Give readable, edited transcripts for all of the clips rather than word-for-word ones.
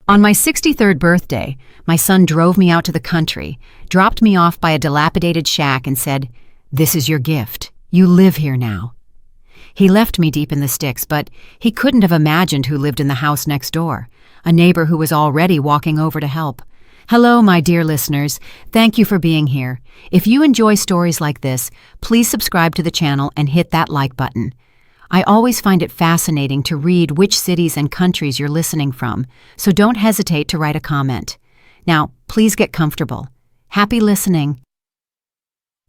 On my 63rd birthday, my son drove me out to the country, dropped me off by a dilapidated shack and said, "This is your gift. You live here now." He left me deep in the sticks, but he couldn't have imagined who lived in the house next door, a neighbor who was already walking over to help. Hello, my dear listeners. Thank you for being here. If you enjoy stories like this, please subscribe to the channel and hit that like button. I always find it fascinating to read which cities and countries you're listening from, so don't hesitate to write a comment. Now, please get comfortable. Happy listening.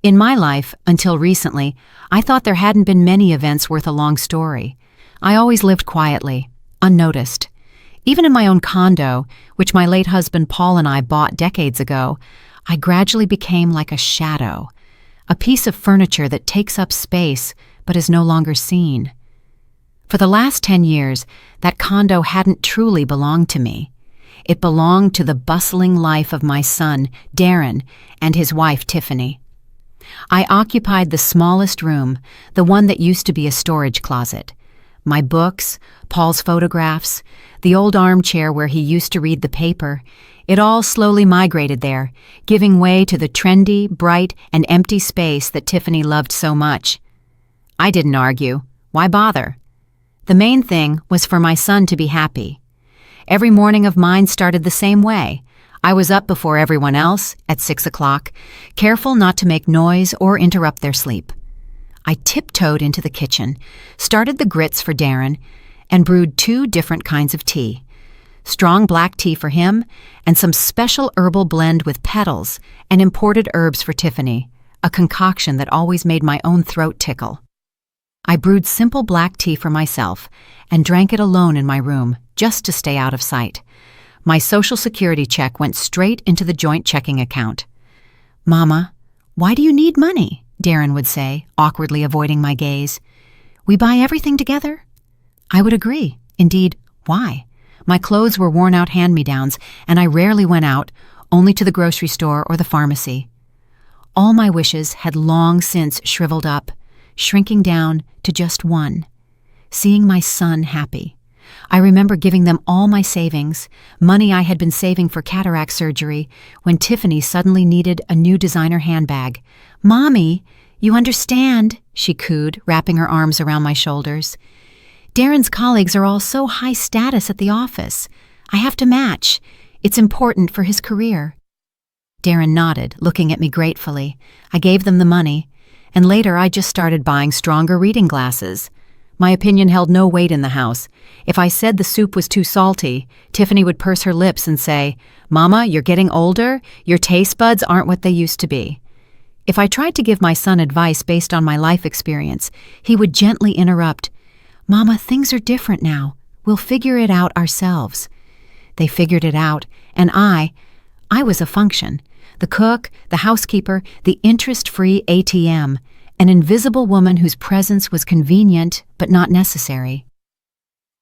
In my life, until recently, I thought there hadn't been many events worth a long story. I always lived quietly, unnoticed. Even in my own condo, which my late husband Paul and I bought decades ago, I gradually became like a shadow, a piece of furniture that takes up space but is no longer seen. For the last 10 years, that condo hadn't truly belonged to me. It belonged to the bustling life of my son, Darren, and his wife, Tiffany. I occupied the smallest room, the one that used to be a storage closet. My books, Paul's photographs, the old armchair where he used to read the paper, it all slowly migrated there, giving way to the trendy, bright, and empty space that Tiffany loved so much. I didn't argue. Why bother? The main thing was for my son to be happy. Every morning of mine started the same way. I was up before everyone else, at 6 o'clock, careful not to make noise or interrupt their sleep. I tiptoed into the kitchen, started the grits for Darren, and brewed 2 different kinds of tea. Strong black tea for him, and some special herbal blend with petals and imported herbs for Tiffany, a concoction that always made my own throat tickle. I brewed simple black tea for myself and drank it alone in my room, just to stay out of sight. My Social Security check went straight into the joint checking account. "Mama, why do you need money?" Darren would say, awkwardly avoiding my gaze. "We buy everything together?" I would agree. Indeed, why? My clothes were worn-out hand-me-downs, and I rarely went out, only to the grocery store or the pharmacy. All my wishes had long since shriveled up, shrinking down to just one: seeing my son happy. I remember giving them all my savings, money I had been saving for cataract surgery, when Tiffany suddenly needed a new designer handbag. "Mommy, you understand," she cooed, wrapping her arms around my shoulders. "Darren's colleagues are all so high status at the office. I have to match. It's important for his career." Darren nodded, looking at me gratefully. I gave them the money, and later I just started buying stronger reading glasses. My opinion held no weight in the house. If I said the soup was too salty, Tiffany would purse her lips and say, "Mama, you're getting older. Your taste buds aren't what they used to be." If I tried to give my son advice based on my life experience, he would gently interrupt, "Mama, things are different now. We'll figure it out ourselves." They figured it out, and I was a function. The cook, the housekeeper, the interest-free ATM, an invisible woman whose presence was convenient but not necessary.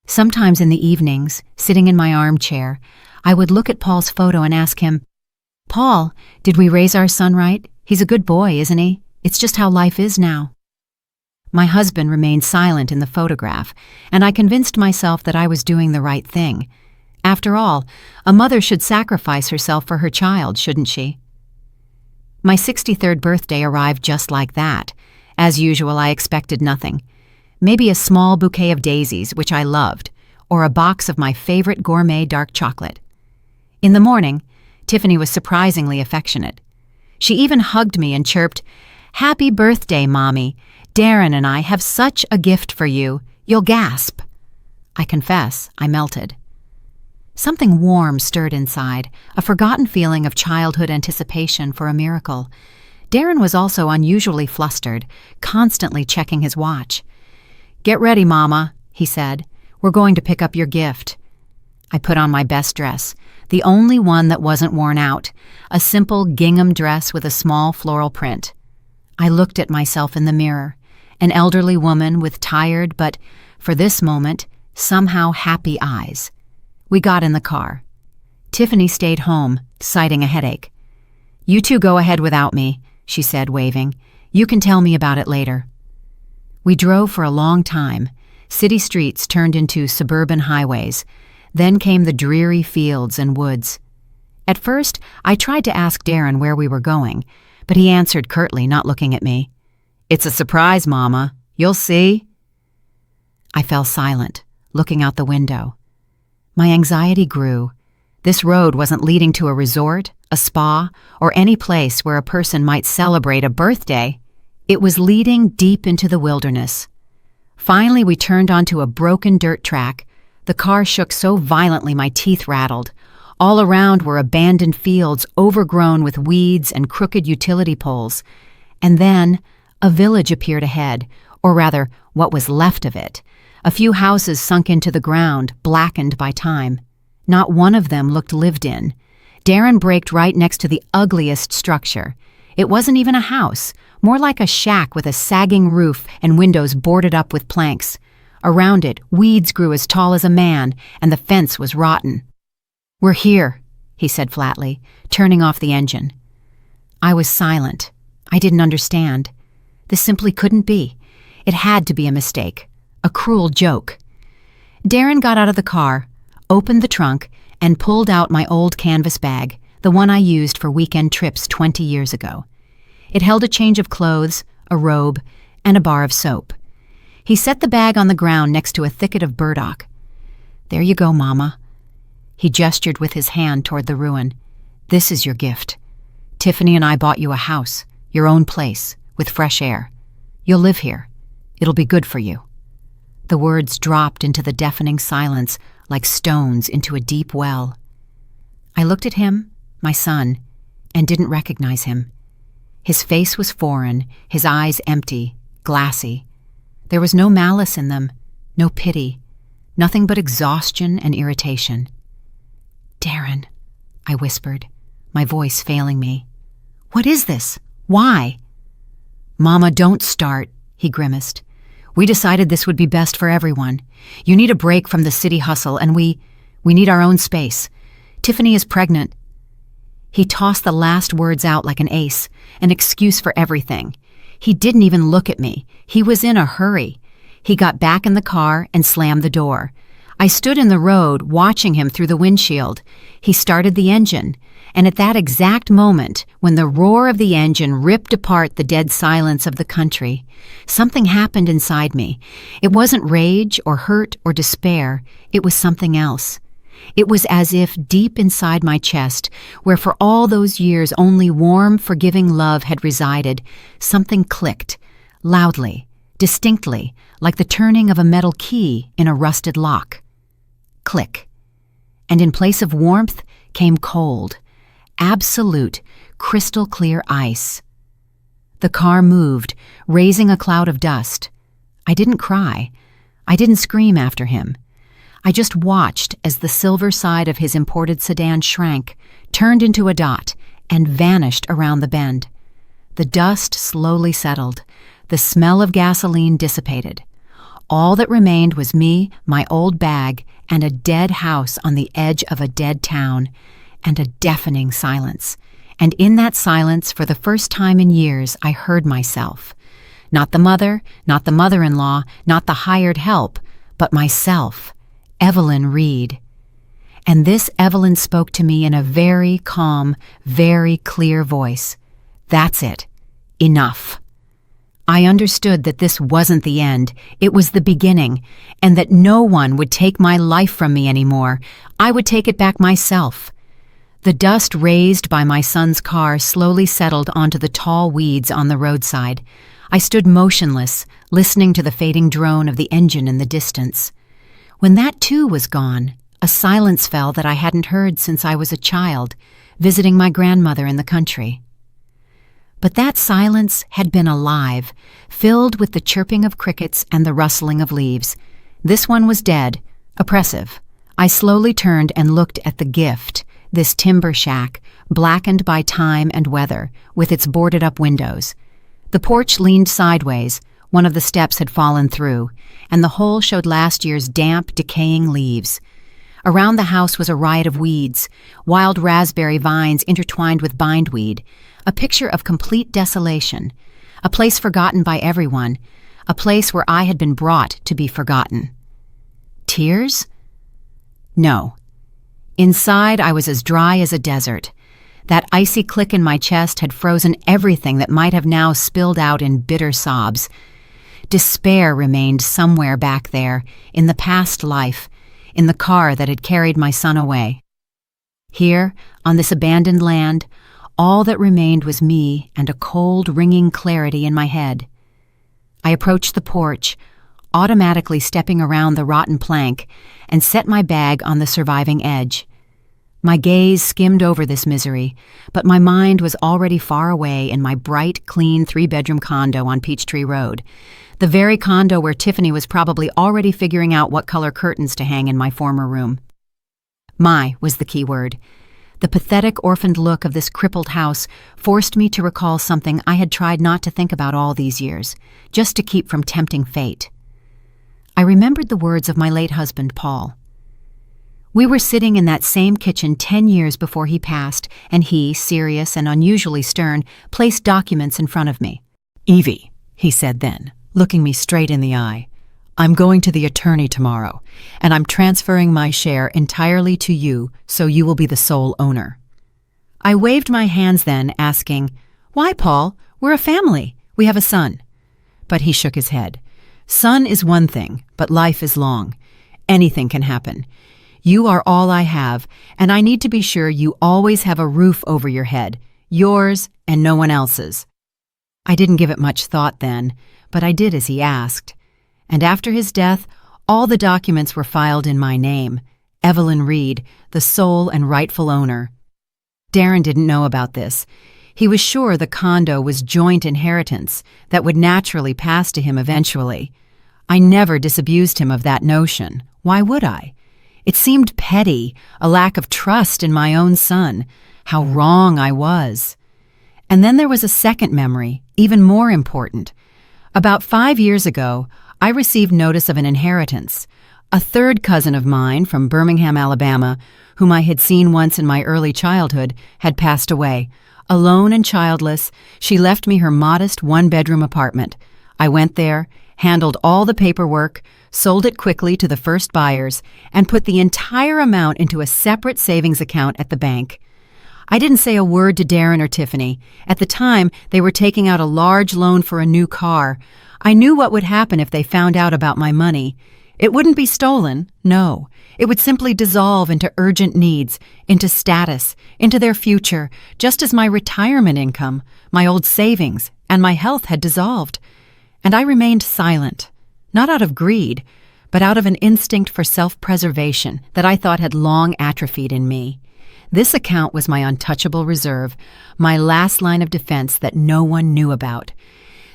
Sometimes in the evenings, sitting in my armchair, I would look at Paul's photo and ask him, "Paul, did we raise our son right? He's a good boy, isn't he? It's just how life is now." My husband remained silent in the photograph, and I convinced myself that I was doing the right thing. After all, a mother should sacrifice herself for her child, shouldn't she? My 63rd birthday arrived just like that. As usual, I expected nothing. Maybe a small bouquet of daisies, which I loved, or a box of my favorite gourmet dark chocolate. In the morning, Tiffany was surprisingly affectionate. She even hugged me and chirped, "Happy birthday, Mommy. Darren and I have such a gift for you. You'll gasp." I confess, I melted. Something warm stirred inside, a forgotten feeling of childhood anticipation for a miracle. Darren was also unusually flustered, constantly checking his watch. "Get ready, Mama," he said. "We're going to pick up your gift." I put on my best dress, the only one that wasn't worn out, a simple gingham dress with a small floral print. I looked at myself in the mirror, an elderly woman with tired but, for this moment, somehow happy eyes. We got in the car. Tiffany stayed home, citing a headache. "You two go ahead without me," she said, waving. "You can tell me about it later." We drove for a long time. City streets turned into suburban highways. Then came the dreary fields and woods. At first, I tried to ask Darren where we were going, but he answered curtly, not looking at me. "It's a surprise, Mama. You'll see." I fell silent, looking out the window. My anxiety grew. This road wasn't leading to a resort, a spa, or any place where a person might celebrate a birthday. It was leading deep into the wilderness. Finally, we turned onto a broken dirt track. The car shook so violently my teeth rattled. All around were abandoned fields overgrown with weeds and crooked utility poles. And then a village appeared ahead, or rather, what was left of it. A few houses sunk into the ground, blackened by time. Not one of them looked lived in. Darren braked right next to the ugliest structure. It wasn't even a house, more like a shack with a sagging roof and windows boarded up with planks. Around it, weeds grew as tall as a man, and the fence was rotten. "We're here," he said flatly, turning off the engine. I was silent. I didn't understand. This simply couldn't be. It had to be a mistake, a cruel joke. Darren got out of the car, opened the trunk, and pulled out my old canvas bag, the one I used for weekend trips 20 years ago. It held a change of clothes, a robe, and a bar of soap. He set the bag on the ground next to a thicket of burdock. "There you go, Mama." He gestured with his hand toward the ruin. "This is your gift. Tiffany and I bought you a house, your own place, with fresh air. You'll live here. It'll be good for you." The words dropped into the deafening silence like stones into a deep well. I looked at him, my son, and didn't recognize him. His face was foreign, his eyes empty, glassy. There was no malice in them, no pity, nothing but exhaustion and irritation. "Darren," I whispered, my voice failing me. "What is this? Why?" "Mama, don't start," he grimaced. "We decided this would be best for everyone. You need a break from the city hustle, and we need our own space. Tiffany is pregnant." He tossed the last words out like an ace, an excuse for everything. He didn't even look at me. He was in a hurry. He got back in the car and slammed the door. I stood in the road, watching him through the windshield. He started the engine, and at that exact moment, when the roar of the engine ripped apart the dead silence of the country, something happened inside me. It wasn't rage or hurt or despair. It was something else. It was as if deep inside my chest, where for all those years only warm, forgiving love had resided, something clicked, loudly, distinctly, like the turning of a metal key in a rusted lock. Click. And in place of warmth came cold, absolute, crystal-clear ice. The car moved, raising a cloud of dust. I didn't cry. I didn't scream after him. I just watched as the silver side of his imported sedan shrank, turned into a dot, and vanished around the bend. The dust slowly settled. The smell of gasoline dissipated. All that remained was me, my old bag, and a dead house on the edge of a dead town, and a deafening silence. And in that silence, for the first time in years, I heard myself. Not the mother, not the mother-in-law, not the hired help, but myself, Evelyn Reed. And this Evelyn spoke to me in a very calm, very clear voice. "That's it. Enough." I understood that this wasn't the end, it was the beginning, and that no one would take my life from me anymore. I would take it back myself. The dust raised by my son's car slowly settled onto the tall weeds on the roadside. I stood motionless, listening to the fading drone of the engine in the distance. When that too was gone, a silence fell that I hadn't heard since I was a child, visiting my grandmother in the country. But that silence had been alive, filled with the chirping of crickets and the rustling of leaves. This one was dead, oppressive. I slowly turned and looked at the gift, this timber shack, blackened by time and weather, with its boarded-up windows. The porch leaned sideways, one of the steps had fallen through, and the hole showed last year's damp, decaying leaves. Around the house was a riot of weeds, wild raspberry vines intertwined with bindweed, a picture of complete desolation, a place forgotten by everyone, a place where I had been brought to be forgotten. Tears? No. Inside, I was as dry as a desert. That icy click in my chest had frozen everything that might have now spilled out in bitter sobs. Despair remained somewhere back there, in the past life, in the car that had carried my son away. Here, on this abandoned land, all that remained was me and a cold, ringing clarity in my head. I approached the porch, automatically stepping around the rotten plank, and set my bag on the surviving edge. My gaze skimmed over this misery, but my mind was already far away in my bright, clean 3-bedroom condo on Peachtree Road, the very condo where Tiffany was probably already figuring out what color curtains to hang in my former room. My was the key word. The pathetic, orphaned look of this crippled house forced me to recall something I had tried not to think about all these years, just to keep from tempting fate. I remembered the words of my late husband, Paul. We were sitting in that same kitchen 10 years before he passed, and he, serious and unusually stern, placed documents in front of me. "Evie," he said then, looking me straight in the eye, "I'm going to the attorney tomorrow, and I'm transferring my share entirely to you so you will be the sole owner." I waved my hands then, asking, "Why, Paul? We're a family. We have a son." But he shook his head. "Son is one thing, but life is long. Anything can happen. You are all I have, and I need to be sure you always have a roof over your head, yours and no one else's." I didn't give it much thought then, but I did as he asked. And after his death, all the documents were filed in my name, Evelyn Reed, the sole and rightful owner. Darren didn't know about this. He was sure the condo was joint inheritance that would naturally pass to him eventually. I never disabused him of that notion. Why would I? It seemed petty, a lack of trust in my own son. How wrong I was. And then there was a second memory, even more important. About 5 years ago, I received notice of an inheritance. A third cousin of mine from Birmingham, Alabama, whom I had seen once in my early childhood, had passed away. Alone and childless, she left me her modest 1-bedroom apartment. I went there, handled all the paperwork, sold it quickly to the first buyers, and put the entire amount into a separate savings account at the bank. I didn't say a word to Darren or Tiffany. At the time, they were taking out a large loan for a new car. I knew what would happen if they found out about my money. It wouldn't be stolen, no. It would simply dissolve into urgent needs, into status, into their future, just as my retirement income, my old savings, and my health had dissolved. And I remained silent, not out of greed, but out of an instinct for self-preservation that I thought had long atrophied in me. This account was my untouchable reserve, my last line of defense that no one knew about.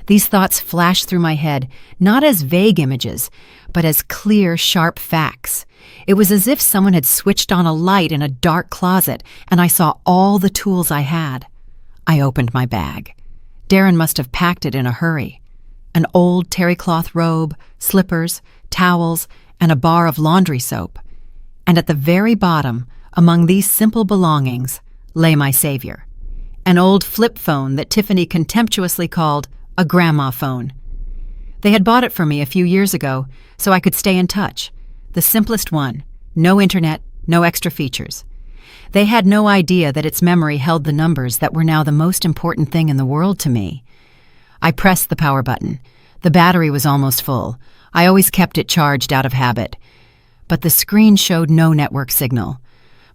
These thoughts flashed through my head, not as vague images, but as clear, sharp facts. It was as if someone had switched on a light in a dark closet, and I saw all the tools I had. I opened my bag. Darren must have packed it in a hurry. An old terry-cloth robe, slippers, towels, and a bar of laundry soap. And at the very bottom, among these simple belongings, lay my savior. An old flip phone that Tiffany contemptuously called a grandma phone. They had bought it for me a few years ago, so I could stay in touch. The simplest one, no internet, no extra features. They had no idea that its memory held the numbers that were now the most important thing in the world to me. I pressed the power button. The battery was almost full. I always kept it charged out of habit. But the screen showed no network signal.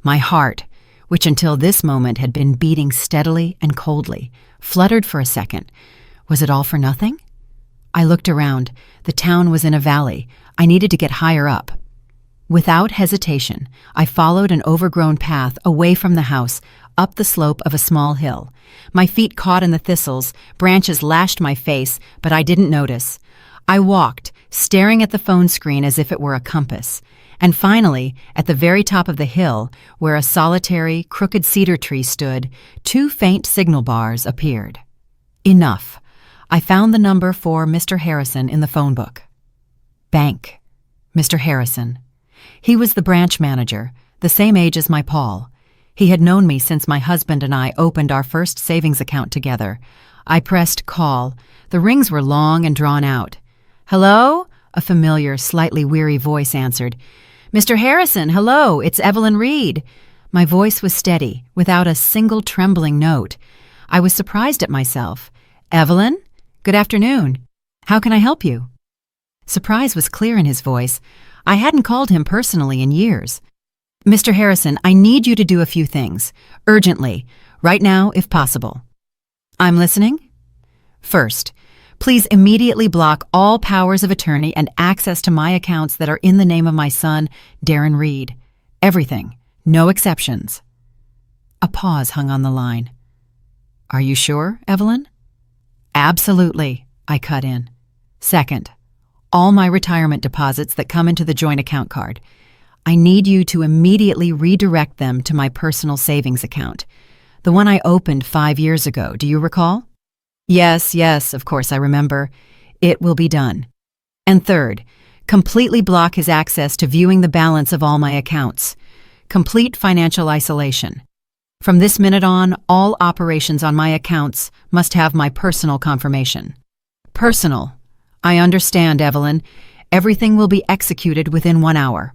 My heart, which until this moment had been beating steadily and coldly, fluttered for a second. Was it all for nothing? I looked around. The town was in a valley. I needed to get higher up. Without hesitation, I followed an overgrown path away from the house, up the slope of a small hill. My feet caught in the thistles, branches lashed my face, but I didn't notice. I walked, staring at the phone screen as if it were a compass. And finally, at the very top of the hill, where a solitary, crooked cedar tree stood, 2 faint signal bars appeared. Enough. I found the number for Mr. Harrison in the phone book. Bank. Mr. Harrison. He was the branch manager, the same age as my Paul. He had known me since my husband and I opened our first savings account together. I pressed call. The rings were long and drawn out. "Hello?" A familiar, slightly weary voice answered. Mr. Harrison, hello, it's Evelyn Reed. My voice was steady, without a single trembling note. I was surprised at myself. Evelyn? Good afternoon. How can I help you? Surprise was clear in his voice. I hadn't called him personally in years. Mr. Harrison, I need you to do a few things. Urgently. Right now, if possible. I'm listening. First, please immediately block all powers of attorney and access to my accounts that are in the name of my son, Darren Reed. Everything. No exceptions. A pause hung on the line. Are you sure, Evelyn? Absolutely, I cut in. Second, all my retirement deposits that come into the joint account card. I need you to immediately redirect them to my personal savings account. The one I opened 5 years ago, do you recall? Yes, of course I remember. It will be done. And third, completely block his access to viewing the balance of all my accounts. Complete financial isolation. From this minute on, all operations on my accounts must have my personal confirmation. Personal. I understand, Evelyn. Everything will be executed within 1 hour.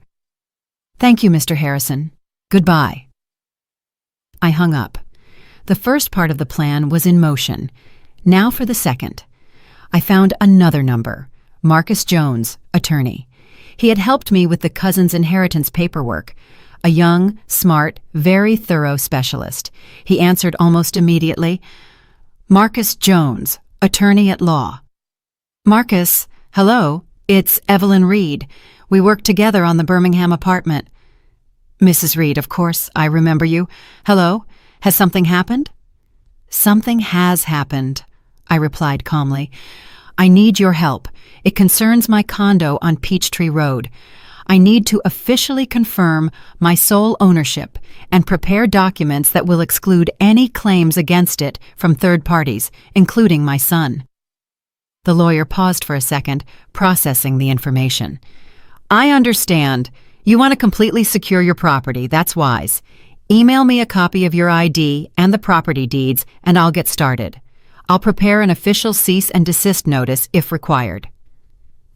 Thank you, Mr. Harrison. Goodbye. I hung up. The first part of the plan was in motion. Now for the second. I found another number, Marcus Jones, attorney. He had helped me with the cousin's inheritance paperwork. A young, smart, very thorough specialist. He answered almost immediately. Marcus Jones, attorney at law. Marcus, hello, it's Evelyn Reed. We worked together on the Birmingham apartment. Mrs. Reed, of course, I remember you. Hello, has something happened? Something has happened, I replied calmly. I need your help. It concerns my condo on Peachtree Road. I need to officially confirm my sole ownership and prepare documents that will exclude any claims against it from third parties, including my son. The lawyer paused for a second, processing the information. I understand. You want to completely secure your property, that's wise. Email me a copy of your ID and the property deeds, and I'll get started. I'll prepare an official cease and desist notice if required.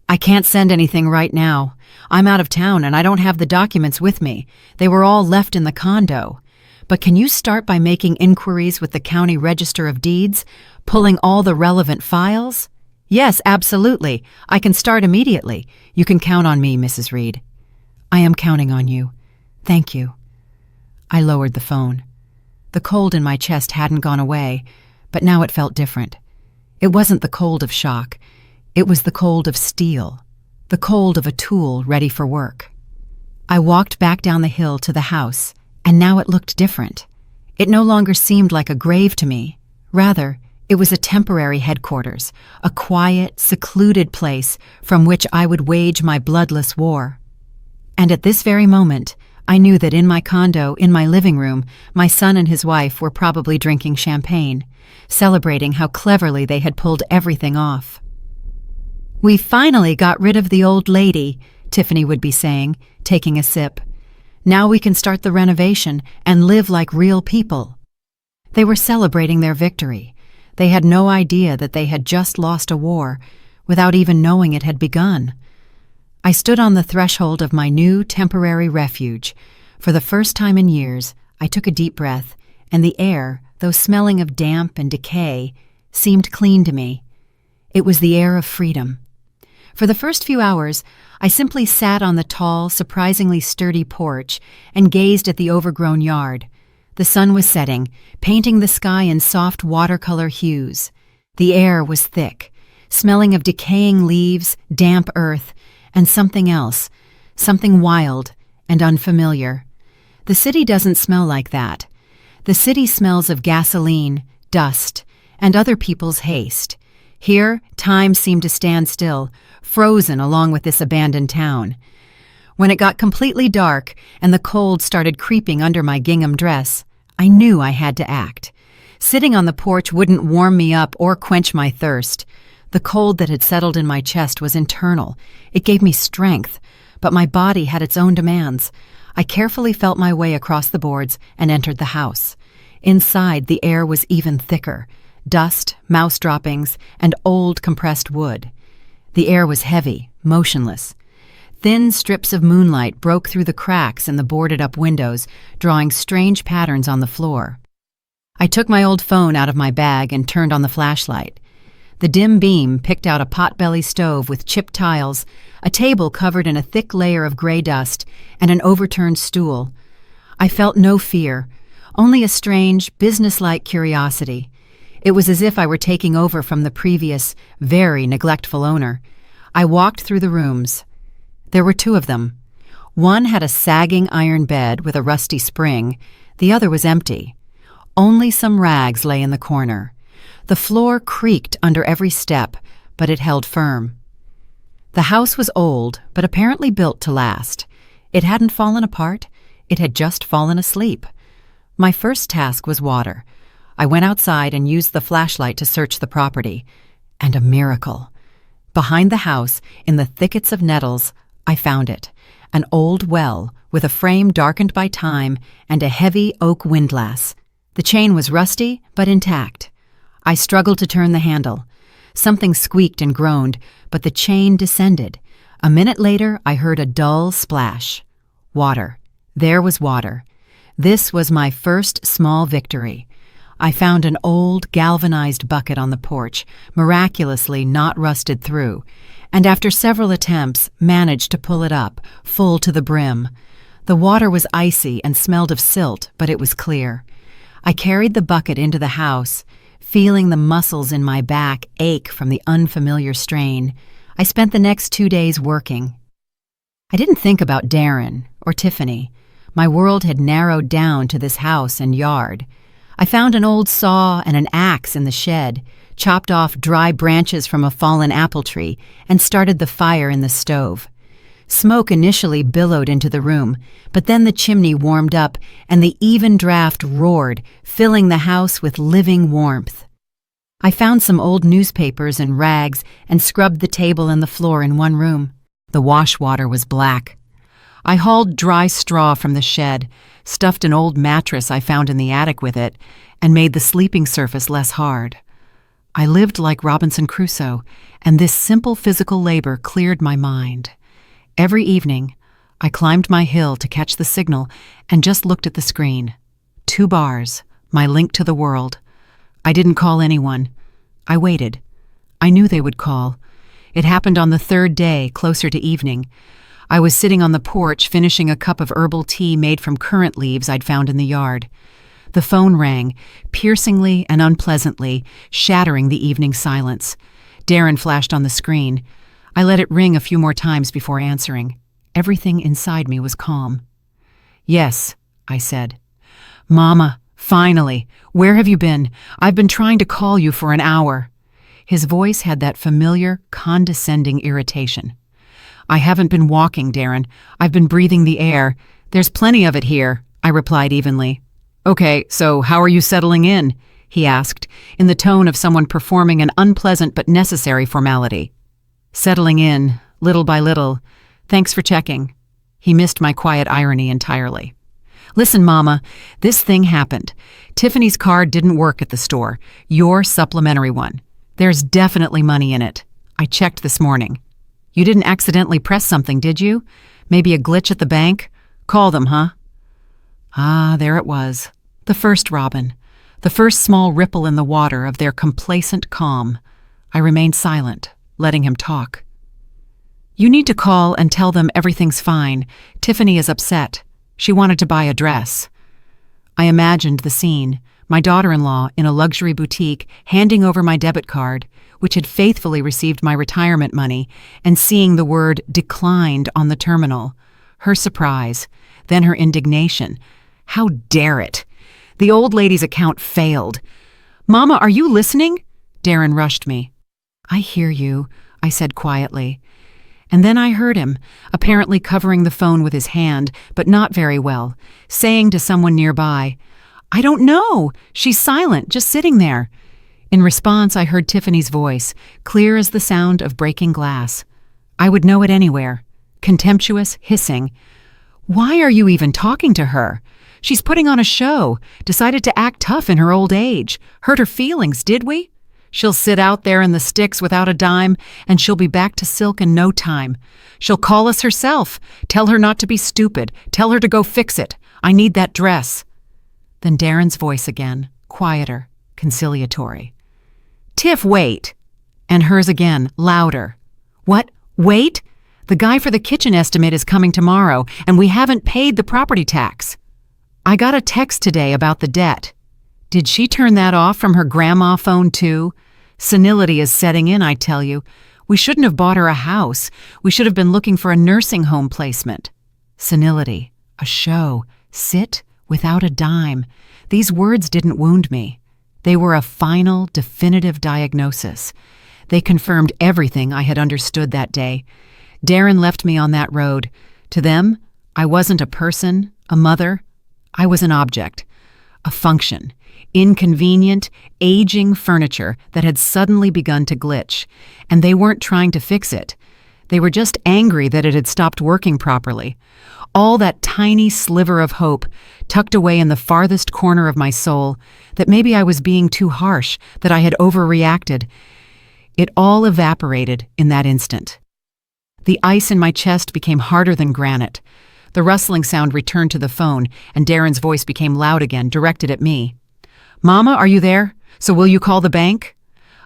I can't send anything right now. I'm out of town and I don't have the documents with me. They were all left in the condo. But can you start by making inquiries with the County Register of Deeds, pulling all the relevant files? Yes, absolutely. I can start immediately. You can count on me, Mrs. Reed. I am counting on you. Thank you. I lowered the phone. The cold in my chest hadn't gone away, but now it felt different. It wasn't the cold of shock. It was the cold of steel, the cold of a tool ready for work. I walked back down the hill to the house, and now it looked different. It no longer seemed like a grave to me. Rather, it was a temporary headquarters, a quiet, secluded place from which I would wage my bloodless war. And at this very moment, I knew that in my condo, in my living room, my son and his wife were probably drinking champagne, celebrating how cleverly they had pulled everything off. We finally got rid of the old lady, Tiffany would be saying, taking a sip. Now we can start the renovation and live like real people. They were celebrating their victory. They had no idea that they had just lost a war, without even knowing it had begun. I stood on the threshold of my new temporary refuge. For the first time in years, I took a deep breath, and the air, though smelling of damp and decay, seemed clean to me. It was the air of freedom. For the first few hours, I simply sat on the tall, surprisingly sturdy porch and gazed at the overgrown yard. The sun was setting, painting the sky in soft watercolor hues. The air was thick, smelling of decaying leaves, damp earth, and something else, something wild and unfamiliar. The city doesn't smell like that. The city smells of gasoline, dust, and other people's haste. Here, time seemed to stand still, frozen along with this abandoned town. When it got completely dark and the cold started creeping under my gingham dress, I knew I had to act. Sitting on the porch wouldn't warm me up or quench my thirst. The cold that had settled in my chest was internal. It gave me strength, but my body had its own demands. I carefully felt my way across the boards and entered the house. Inside, the air was even thicker. Dust, mouse droppings, and old compressed wood. The air was heavy, motionless. Thin strips of moonlight broke through the cracks in the boarded-up windows, drawing strange patterns on the floor. I took my old phone out of my bag and turned on the flashlight. The dim beam picked out a potbelly stove with chipped tiles, a table covered in a thick layer of gray dust, and an overturned stool. I felt no fear, only a strange, businesslike curiosity. It was as if I were taking over from the previous, very neglectful owner. I walked through the rooms. There were two of them. One had a sagging iron bed with a rusty spring. The other was empty. Only some rags lay in the corner. The floor creaked under every step, but it held firm. The house was old, but apparently built to last. It hadn't fallen apart. It had just fallen asleep. My first task was water. I went outside and used the flashlight to search the property. And a miracle. Behind the house, in the thickets of nettles, I found it. An old well with a frame darkened by time and a heavy oak windlass. The chain was rusty, but intact. I struggled to turn the handle. Something squeaked and groaned, but the chain descended. A minute later, I heard a dull splash. Water. There was water. This was my first small victory. I found an old, galvanized bucket on the porch, miraculously not rusted through, and after several attempts, managed to pull it up, full to the brim. The water was icy and smelled of silt, but it was clear. I carried the bucket into the house, feeling the muscles in my back ache from the unfamiliar strain. I spent the next 2 days working. I didn't think about Darren or Tiffany. My world had narrowed down to this house and yard. I found an old saw and an axe in the shed, chopped off dry branches from a fallen apple tree, and started the fire in the stove. Smoke initially billowed into the room, but then the chimney warmed up and the even draft roared, filling the house with living warmth. I found some old newspapers and rags and scrubbed the table and the floor in one room. The wash water was black. I hauled dry straw from the shed, stuffed an old mattress I found in the attic with it, and made the sleeping surface less hard. I lived like Robinson Crusoe, and this simple physical labor cleared my mind. Every evening, I climbed my hill to catch the signal and just looked at the screen. 2 bars, my link to the world. I didn't call anyone. I waited. I knew they would call. It happened on the 3rd day, closer to evening. I was sitting on the porch finishing a cup of herbal tea made from currant leaves I'd found in the yard. The phone rang, piercingly and unpleasantly, shattering the evening silence. Darren flashed on the screen. I let it ring a few more times before answering. Everything inside me was calm. "Yes," I said. "Mama, finally. Where have you been? I've been trying to call you for an hour." His voice had that familiar, condescending irritation. "I haven't been walking, Darren. I've been breathing the air. There's plenty of it here," I replied evenly. "Okay, so how are you settling in?" he asked, in the tone of someone performing an unpleasant but necessary formality. "Settling in, little by little. Thanks for checking." He missed my quiet irony entirely. "Listen, Mama, this thing happened. Tiffany's card didn't work at the store. Your supplementary one. There's definitely money in it. I checked this morning. You didn't accidentally press something, did you? Maybe a glitch at the bank? Call them, huh?" Ah, there it was. The first robin. The first small ripple in the water of their complacent calm. I remained silent, letting him talk. "You need to call and tell them everything's fine. Tiffany is upset. She wanted to buy a dress." I imagined the scene, my daughter-in-law in a luxury boutique handing over my debit card, which had faithfully received my retirement money, and seeing the word declined on the terminal. Her surprise, then her indignation. How dare it? The old lady's account failed. "Mama, are you listening?" Darren rushed me. "I hear you," I said quietly. And then I heard him, apparently covering the phone with his hand, but not very well, saying to someone nearby, "I don't know. She's silent, just sitting there." In response, I heard Tiffany's voice, clear as the sound of breaking glass. I would know it anywhere. Contemptuous, hissing. "Why are you even talking to her? She's putting on a show, decided to act tough in her old age. Hurt her feelings, did we? She'll sit out there in the sticks without a dime, and she'll be back to silk in no time. She'll call us herself, tell her not to be stupid, tell her to go fix it. I need that dress." Then Darren's voice again, quieter, conciliatory. "Tiff, wait." And hers again, louder. "What? Wait? The guy for the kitchen estimate is coming tomorrow, and we haven't paid the property tax. I got a text today about the debt. Did she turn that off from her grandma phone too? Senility is setting in, I tell you. We shouldn't have bought her a house. We should have been looking for a nursing home placement." Senility, a show, sit without a dime. These words didn't wound me. They were a final, definitive diagnosis. They confirmed everything I had understood that day. Darren left me on that road. To them, I wasn't a person, a mother. I was an object, a function, inconvenient, aging furniture that had suddenly begun to glitch. And they weren't trying to fix it. They were just angry that it had stopped working properly. All that tiny sliver of hope tucked away in the farthest corner of my soul, that maybe I was being too harsh, that I had overreacted. It all evaporated in that instant. The ice in my chest became harder than granite. The rustling sound returned to the phone, and Darren's voice became loud again, directed at me. "Mama, are you there? So will you call the bank?"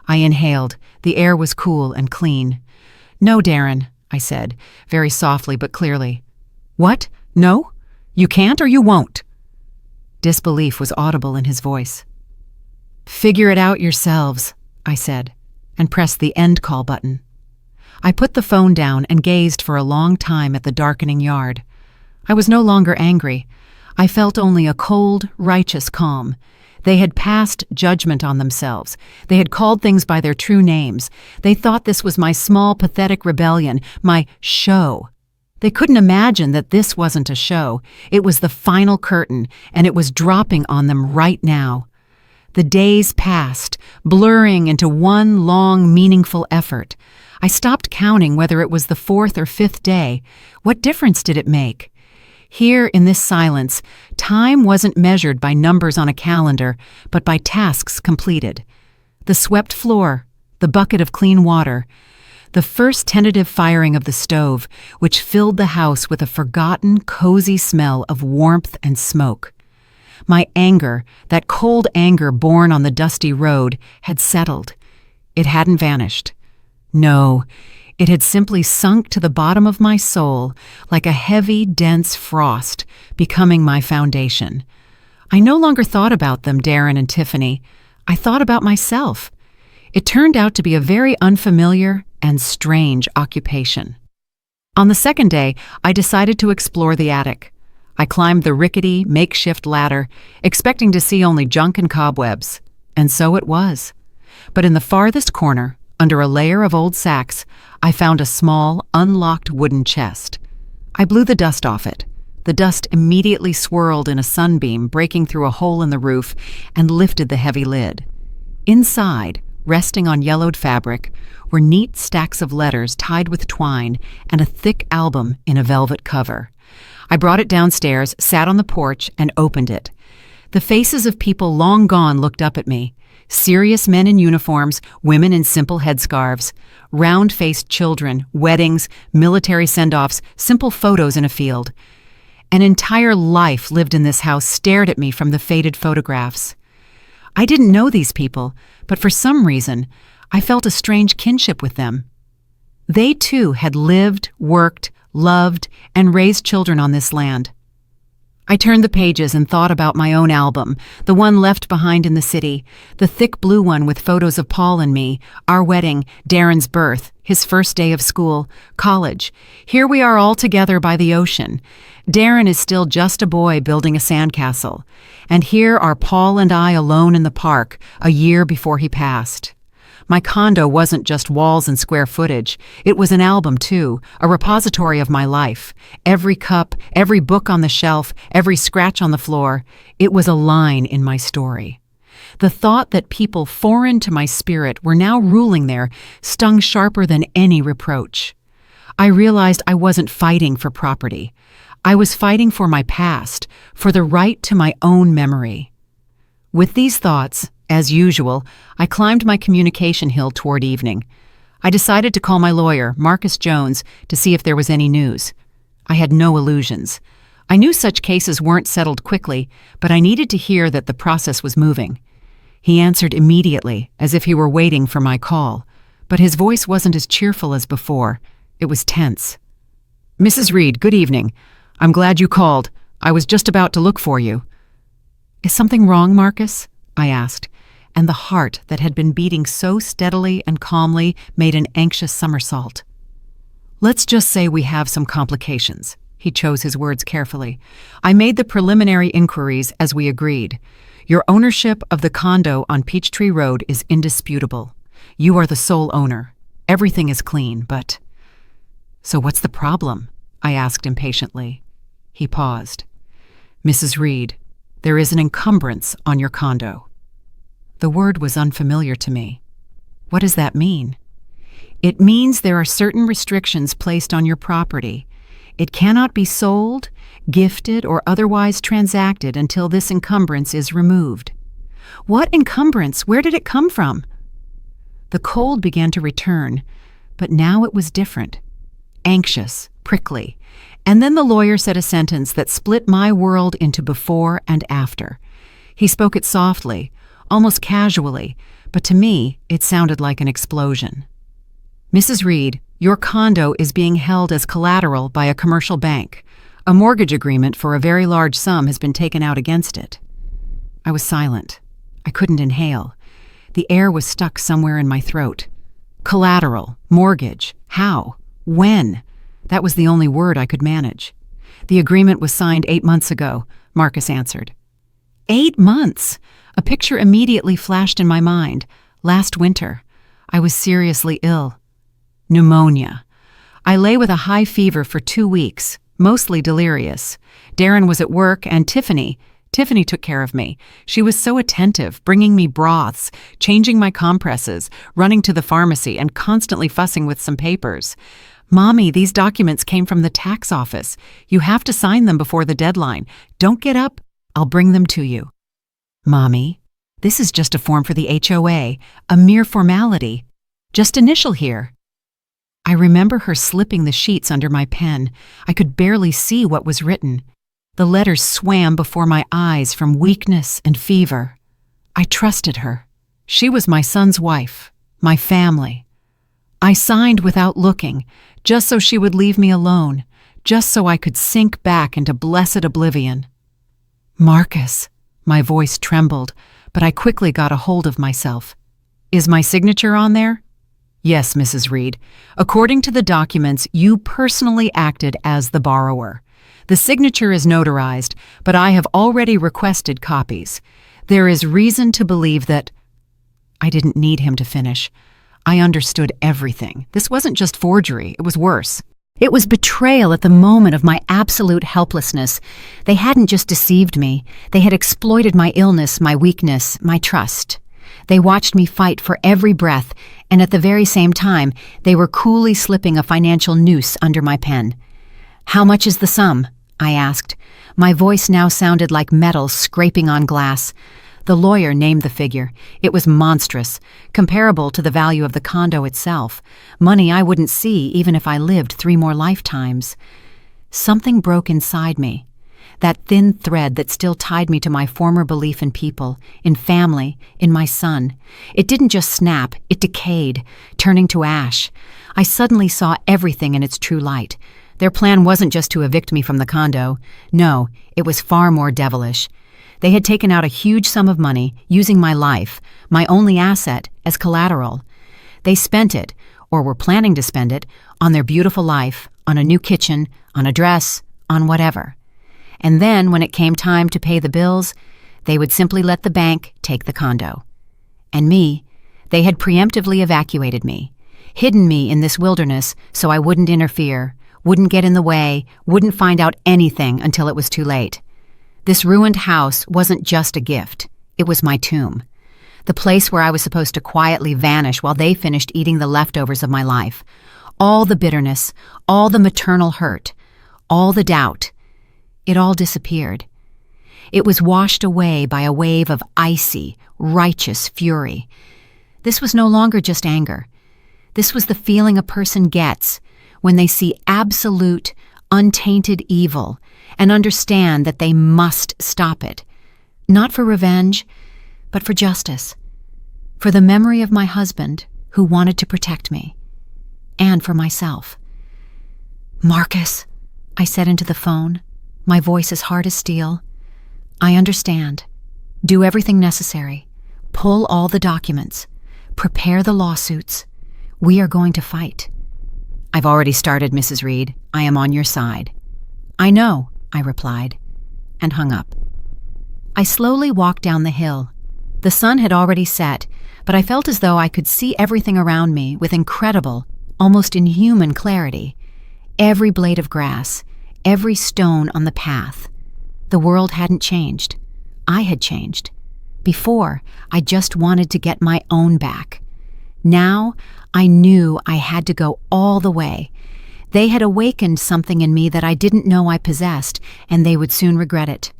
I inhaled. The air was cool and clean. "No, Darren," I said, very softly but clearly. "What? No? You can't or you won't?" Disbelief was audible in his voice. "Figure it out yourselves," I said, and pressed the end call button. I put the phone down and gazed for a long time at the darkening yard. I was no longer angry. I felt only a cold, righteous calm. They had passed judgment on themselves. They had called things by their true names. They thought this was my small, pathetic rebellion, my show. They couldn't imagine that this wasn't a show. It was the final curtain, and it was dropping on them right now. The days passed, blurring into one long, meaningful effort. I stopped counting whether it was the 4th or 5th day. What difference did it make? Here in this silence, time wasn't measured by numbers on a calendar, but by tasks completed. The swept floor, the bucket of clean water, the first tentative firing of the stove, which filled the house with a forgotten, cozy smell of warmth and smoke. My anger, that cold anger born on the dusty road, had settled. It hadn't vanished. No, it had simply sunk to the bottom of my soul like a heavy, dense frost, becoming my foundation. I no longer thought about them, Darren and Tiffany. I thought about myself. It turned out to be a very unfamiliar and strange occupation. On the second day, I decided to explore the attic. I climbed the rickety, makeshift ladder, expecting to see only junk and cobwebs. And so it was. But in the farthest corner, under a layer of old sacks, I found a small, unlocked wooden chest. I blew the dust off it. The dust immediately swirled in a sunbeam, breaking through a hole in the roof, and lifted the heavy lid. Inside, resting on yellowed fabric, were neat stacks of letters tied with twine and a thick album in a velvet cover. I brought it downstairs, sat on the porch, and opened it. The faces of people long gone looked up at me. Serious men in uniforms, women in simple headscarves, round-faced children, weddings, military send-offs, simple photos in a field. An entire life lived in this house stared at me from the faded photographs. I didn't know these people, but for some reason, I felt a strange kinship with them. They too had lived, worked, loved, and raised children on this land. I turned the pages and thought about my own album, the one left behind in the city, the thick blue one with photos of Paul and me, our wedding, Darren's birth, his first day of school, college. Here we are all together by the ocean. Darren is still just a boy building a sandcastle. And here are Paul and I alone in the park, a year before he passed. My condo wasn't just walls and square footage. It was an album, too, a repository of my life. Every cup, every book on the shelf, every scratch on the floor, it was a line in my story. The thought that people foreign to my spirit were now ruling there stung sharper than any reproach. I realized I wasn't fighting for property. I was fighting for my past, for the right to my own memory. With these thoughts, As usual, I climbed my communication hill toward evening. I decided to call my lawyer, Marcus Jones, to see if there was any news. I had no illusions. I knew such cases weren't settled quickly, but I needed to hear that the process was moving. He answered immediately, as if he were waiting for my call, but his voice wasn't as cheerful as before. It was tense. "Mrs. Reed, good evening. I'm glad you called. I was just about to look for you." "Is something wrong, Marcus?" I asked, and the heart that had been beating so steadily and calmly made an anxious somersault. "Let's just say we have some complications." He chose his words carefully. "I made the preliminary inquiries as we agreed. Your ownership of the condo on Peachtree Road is indisputable. You are the sole owner. Everything is clean, but—" "So what's the problem?" I asked impatiently. He paused. "Mrs. Reed, there is an encumbrance on your condo." The word was unfamiliar to me. What does that mean? "It means there are certain restrictions placed on your property. It cannot be sold, gifted, or otherwise transacted until this encumbrance is removed." "What encumbrance? Where did it come from?" The cold began to return, but now it was different. Anxious, prickly. And then the lawyer said a sentence that split my world into before and after. He spoke it softly, almost casually, but to me it sounded like an explosion. "Mrs. Reed, your condo is being held as collateral by a commercial bank. A mortgage agreement for a very large sum has been taken out against it." I was silent. I couldn't inhale. The air was stuck somewhere in my throat. Collateral, mortgage, how? When? That was the only word I could manage. "The agreement was signed 8 months ago," Marcus answered. 8 months! A picture immediately flashed in my mind. Last winter, I was seriously ill. Pneumonia. I lay with a high fever for 2 weeks, mostly delirious. Darren was at work, and Tiffany took care of me. She was so attentive, bringing me broths, changing my compresses, running to the pharmacy, and constantly fussing with some papers. "Mommy, these documents came from the tax office. You have to sign them before the deadline. Don't get up. I'll bring them to you." "Mommy, this is just a form for the HOA, a mere formality. Just initial here." I remember her slipping the sheets under my pen. I could barely see what was written. The letters swam before my eyes from weakness and fever. I trusted her. She was my son's wife, my family. I signed without looking, just so she would leave me alone, just so I could sink back into blessed oblivion. "Marcus," my voice trembled, but I quickly got a hold of myself. "Is my signature on there?" "Yes, Mrs. Reed. According to the documents, you personally acted as the borrower. The signature is notarized, but I have already requested copies. There is reason to believe that—" I didn't need him to finish. I understood everything. This wasn't just forgery, it was worse. It was betrayal at the moment of my absolute helplessness. They hadn't just deceived me. They had exploited my illness, my weakness, my trust. They watched me fight for every breath, and at the very same time, they were coolly slipping a financial noose under my pen. "How much is the sum?" I asked. My voice now sounded like metal scraping on glass. The lawyer named the figure. It was monstrous, comparable to the value of the condo itself, money I wouldn't see even if I lived 3 more lifetimes. Something broke inside me. That thin thread that still tied me to my former belief in people, in family, in my son. It didn't just snap, it decayed, turning to ash. I suddenly saw everything in its true light. Their plan wasn't just to evict me from the condo. No, it was far more devilish. They had taken out a huge sum of money, using my life, my only asset, as collateral. They spent it, or were planning to spend it, on their beautiful life, on a new kitchen, on a dress, on whatever. And then, when it came time to pay the bills, they would simply let the bank take the condo. And me, they had preemptively evacuated me, hidden me in this wilderness so I wouldn't interfere, wouldn't get in the way, wouldn't find out anything until it was too late. This ruined house wasn't just a gift, it was my tomb. The place where I was supposed to quietly vanish while they finished eating the leftovers of my life. All the bitterness, all the maternal hurt, all the doubt. It all disappeared. It was washed away by a wave of icy, righteous fury. This was no longer just anger. This was the feeling a person gets when they see absolute, untainted evil and understand that they must stop it. Not for revenge, but for justice. For the memory of my husband, who wanted to protect me. And for myself. "Marcus," I said into the phone, my voice as hard as steel. "I understand. Do everything necessary. Pull all the documents. Prepare the lawsuits. We are going to fight." "I've already started, Mrs. Reed. I am on your side." "I know," I replied, and hung up. I slowly walked down the hill. The sun had already set, but I felt as though I could see everything around me with incredible, almost inhuman clarity. Every blade of grass, every stone on the path. The world hadn't changed. I had changed. Before, I just wanted to get my own back. Now, I knew I had to go all the way. They had awakened something in me that I didn't know I possessed, and they would soon regret it.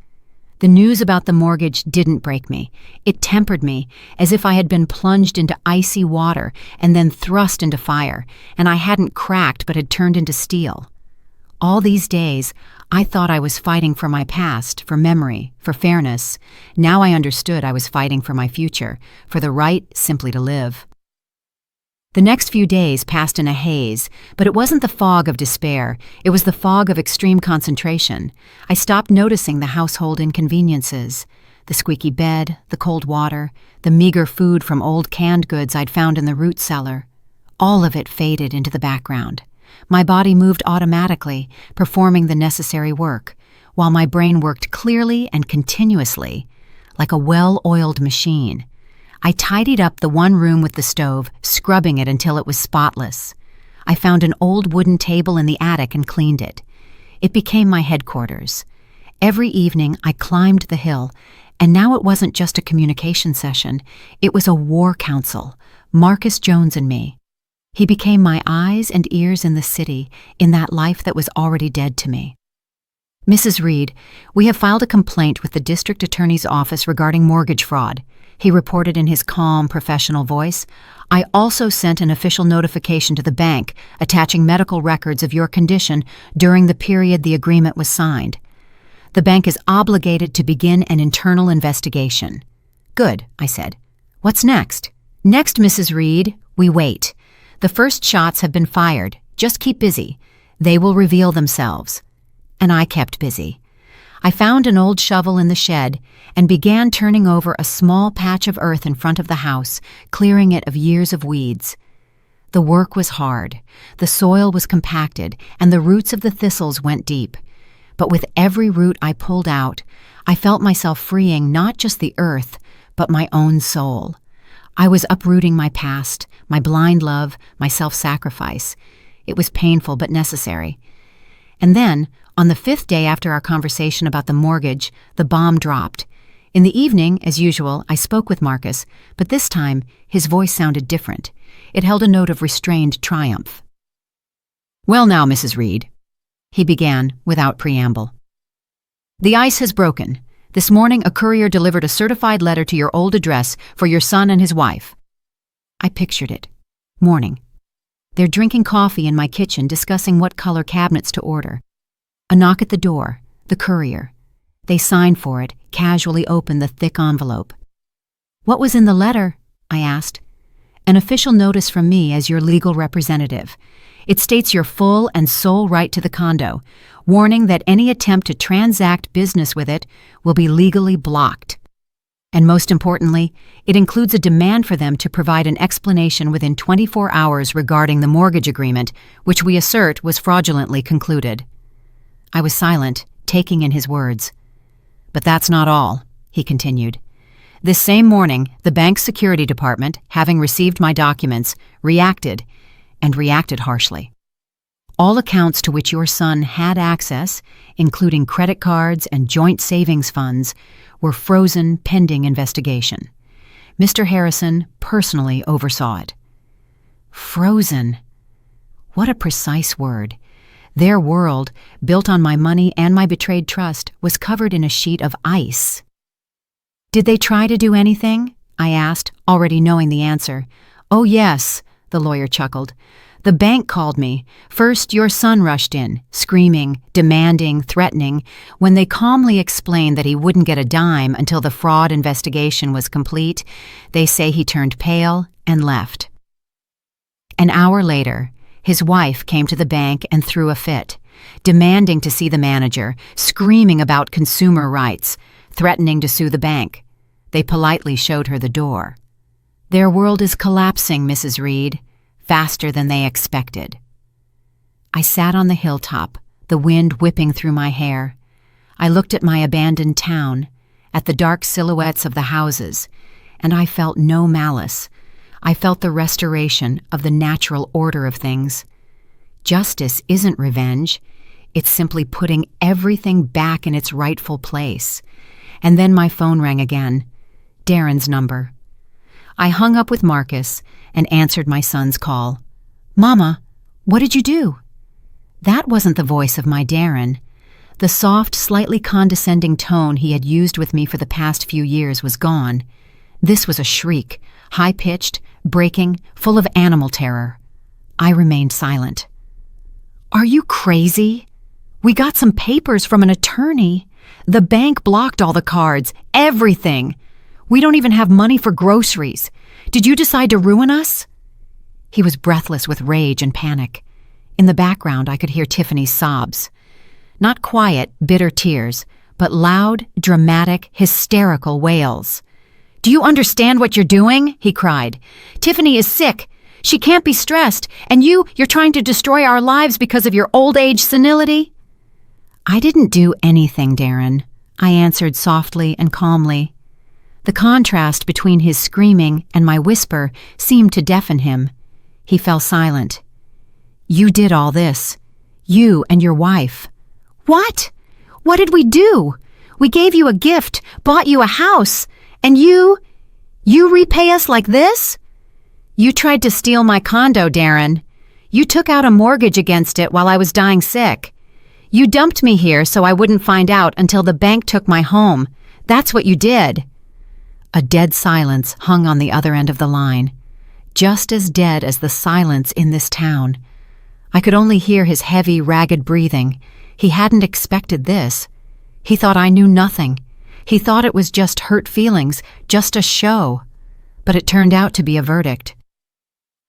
The news about the mortgage didn't break me. It tempered me, as if I had been plunged into icy water and then thrust into fire, and I hadn't cracked but had turned into steel. All these days, I thought I was fighting for my past, for memory, for fairness. Now I understood I was fighting for my future, for the right simply to live. The next few days passed in a haze, but it wasn't the fog of despair. It was the fog of extreme concentration. I stopped noticing the household inconveniences. The squeaky bed, the cold water, the meager food from old canned goods I'd found in the root cellar. All of it faded into the background. My body moved automatically, performing the necessary work, while my brain worked clearly and continuously, like a well-oiled machine. I tidied up the one room with the stove, scrubbing it until it was spotless. I found an old wooden table in the attic and cleaned it. It became my headquarters. Every evening I climbed the hill, and now it wasn't just a communication session. It was a war council, Marcus Jones and me. He became my eyes and ears in the city, in that life that was already dead to me. "Mrs. Reed, we have filed a complaint with the district attorney's office regarding mortgage fraud," he reported in his calm, professional voice. "I also sent an official notification to the bank attaching medical records of your condition during the period the agreement was signed. The bank is obligated to begin an internal investigation." "Good," I said. "What's next?" "Next, Mrs. Reed, we wait. The first shots have been fired. Just keep busy. They will reveal themselves." And I kept busy. I found an old shovel in the shed and began turning over a small patch of earth in front of the house, clearing it of years of weeds. The work was hard. The soil was compacted, and the roots of the thistles went deep. But with every root I pulled out, I felt myself freeing not just the earth, but my own soul. I was uprooting my past, my blind love, my self-sacrifice. It was painful but necessary. And then, on the 5th day after our conversation about the mortgage, the bomb dropped. In the evening, as usual, I spoke with Marcus, but this time his voice sounded different. It held a note of restrained triumph. "Well now, Mrs. Reed," he began without preamble. "The ice has broken. This morning a courier delivered a certified letter to your old address for your son and his wife." I pictured it. Morning. They're drinking coffee in my kitchen, discussing what color cabinets to order. A knock at the door, the courier. They sign for it, casually open the thick envelope. "What was in the letter?" I asked. "An official notice from me as your legal representative. It states your full and sole right to the condo, warning that any attempt to transact business with it will be legally blocked. And most importantly, it includes a demand for them to provide an explanation within 24 hours regarding the mortgage agreement, which we assert was fraudulently concluded." I was silent, taking in his words. "But that's not all," he continued. "This same morning, the bank's security department, having received my documents, reacted harshly. All accounts to which your son had access, including credit cards and joint savings funds, were frozen pending investigation. Mr. Harrison personally oversaw it." Frozen. What a precise word. Their world, built on my money and my betrayed trust, was covered in a sheet of ice. "Did they try to do anything?" I asked, already knowing the answer. "Oh yes," the lawyer chuckled. "The bank called me. First, your son rushed in, screaming, demanding, threatening, when they calmly explained that he wouldn't get a dime until the fraud investigation was complete. They say he turned pale and left. An hour later, his wife came to the bank and threw a fit, demanding to see the manager, screaming about consumer rights, threatening to sue the bank. They politely showed her the door. Their world is collapsing, Mrs. Reed, faster than they expected." I sat on the hilltop, the wind whipping through my hair. I looked at my abandoned town, at the dark silhouettes of the houses, and I felt no malice. I felt the restoration of the natural order of things. Justice isn't revenge. It's simply putting everything back in its rightful place. And then my phone rang again. Darren's number. I hung up with Marcus and answered my son's call. "Mama, what did you do?" That wasn't the voice of my Darren. The soft, slightly condescending tone he had used with me for the past few years was gone. This was a shriek, high-pitched, breaking, full of animal terror. I remained silent. "Are you crazy? We got some papers from an attorney. The bank blocked all the cards, everything. We don't even have money for groceries. Did you decide to ruin us?" He was breathless with rage and panic. In the background, I could hear Tiffany's sobs. Not quiet, bitter tears, but loud, dramatic, hysterical wails. "Do you understand what you're doing?" he cried. "Tiffany is sick. She can't be stressed. And you're trying to destroy our lives because of your old age senility?" "I didn't do anything, Darren," I answered softly and calmly. The contrast between his screaming and my whisper seemed to deafen him. He fell silent. "You did all this. You and your wife." "What? What did we do? We gave you a gift, bought you a house, and you repay us like this?" "You tried to steal my condo, Darren. You took out a mortgage against it while I was dying sick. You dumped me here so I wouldn't find out until the bank took my home. That's what you did." A dead silence hung on the other end of the line, just as dead as the silence in this town. I could only hear his heavy, ragged breathing. He hadn't expected this. He thought I knew nothing. He thought it was just hurt feelings, just a show. But it turned out to be a verdict.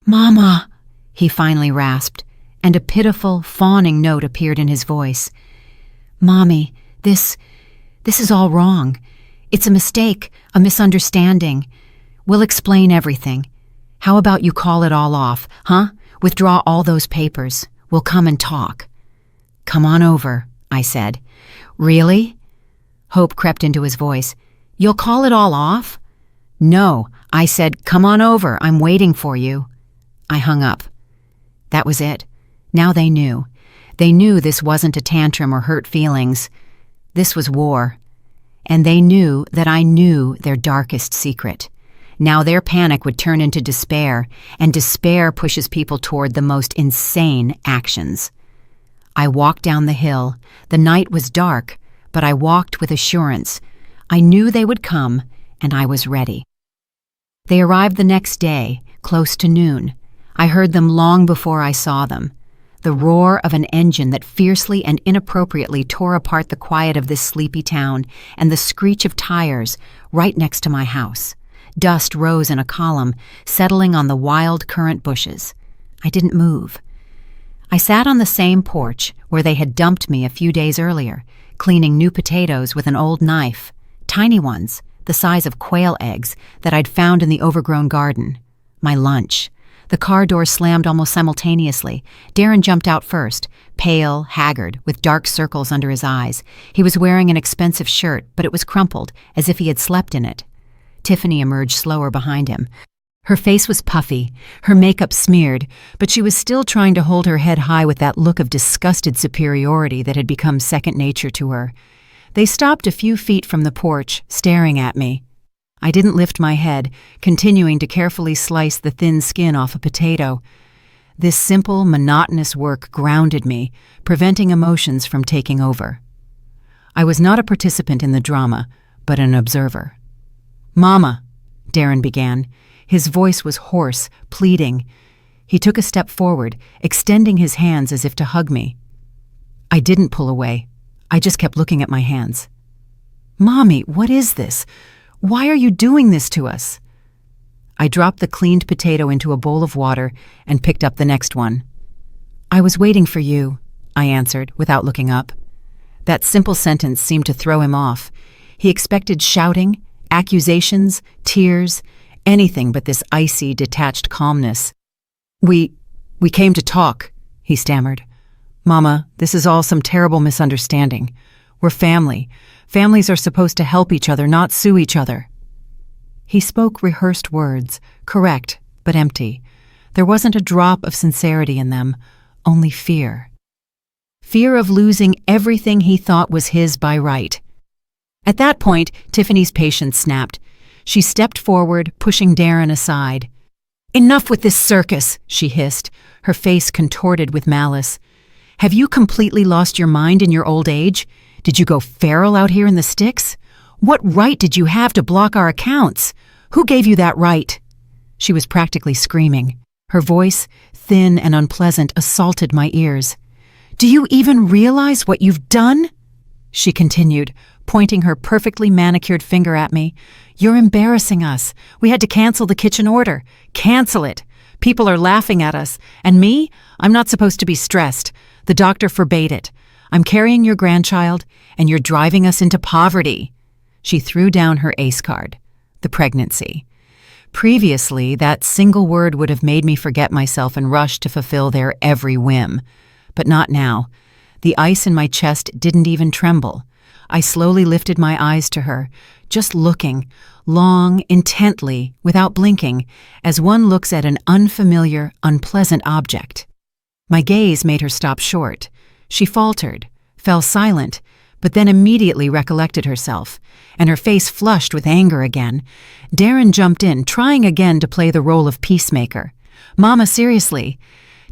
"Mama," he finally rasped, and a pitiful, fawning note appeared in his voice. "Mommy, this is all wrong. It's a mistake, a misunderstanding. We'll explain everything. How about you call it all off, huh? Withdraw all those papers. We'll come and talk." "Come on over," I said. "Really?" Hope crept into his voice. "You'll call it all off?" "No," I said. "Come on over. I'm waiting for you." I hung up. That was it. Now they knew. They knew this wasn't a tantrum or hurt feelings. This was war. And they knew that I knew their darkest secret. Now their panic would turn into despair, and despair pushes people toward the most insane actions. I walked down the hill. The night was dark, but I walked with assurance. I knew they would come, and I was ready. They arrived the next day, close to noon. I heard them long before I saw them. The roar of an engine that fiercely and inappropriately tore apart the quiet of this sleepy town, and the screech of tires right next to my house. Dust rose in a column, settling on the wild currant bushes. I didn't move. I sat on the same porch where they had dumped me a few days earlier, cleaning new potatoes with an old knife, tiny ones, the size of quail eggs, that I'd found in the overgrown garden. My lunch. The car door slammed almost simultaneously. Darren jumped out first, pale, haggard, with dark circles under his eyes. He was wearing an expensive shirt, but it was crumpled, as if he had slept in it. Tiffany emerged slower behind him. Her face was puffy, her makeup smeared, but she was still trying to hold her head high with that look of disgusted superiority that had become second nature to her. They stopped a few feet from the porch, staring at me. I didn't lift my head, continuing to carefully slice the thin skin off a potato. This simple, monotonous work grounded me, preventing emotions from taking over. I was not a participant in the drama, but an observer. "Mama," Darren began. His voice was hoarse, pleading. He took a step forward, extending his hands as if to hug me. I didn't pull away. I just kept looking at my hands. "Mommy, what is this? Why are you doing this to us?" I dropped the cleaned potato into a bowl of water and picked up the next one. "I was waiting for you," I answered without looking up. That simple sentence seemed to throw him off. He expected shouting, accusations, tears, anything but this icy, detached calmness. We came to talk," he stammered. "Mama, this is all some terrible misunderstanding. We're family. Families are supposed to help each other, not sue each other." He spoke rehearsed words, correct but empty. There wasn't a drop of sincerity in them, only fear. Fear of losing everything he thought was his by right. At that point, Tiffany's patience snapped. She stepped forward, pushing Darren aside. "Enough with this circus," she hissed, her face contorted with malice. "Have you completely lost your mind in your old age? Did you go feral out here in the sticks? What right did you have to block our accounts? Who gave you that right?" She was practically screaming. Her voice, thin and unpleasant, assaulted my ears. "Do you even realize what you've done?" she continued, pointing her perfectly manicured finger at me. "You're embarrassing us. We had to cancel the kitchen order. Cancel it. People are laughing at us. And me? I'm not supposed to be stressed. The doctor forbade it. I'm carrying your grandchild, and you're driving us into poverty." She threw down her ace card, the pregnancy. Previously, that single word would have made me forget myself and rush to fulfill their every whim. But not now. The ice in my chest didn't even tremble. I slowly lifted my eyes to her, just looking, long, intently, without blinking, as one looks at an unfamiliar, unpleasant object. My gaze made her stop short. She faltered, fell silent, but then immediately recollected herself, and her face flushed with anger again. Darren jumped in, trying again to play the role of peacemaker. "Mama, seriously.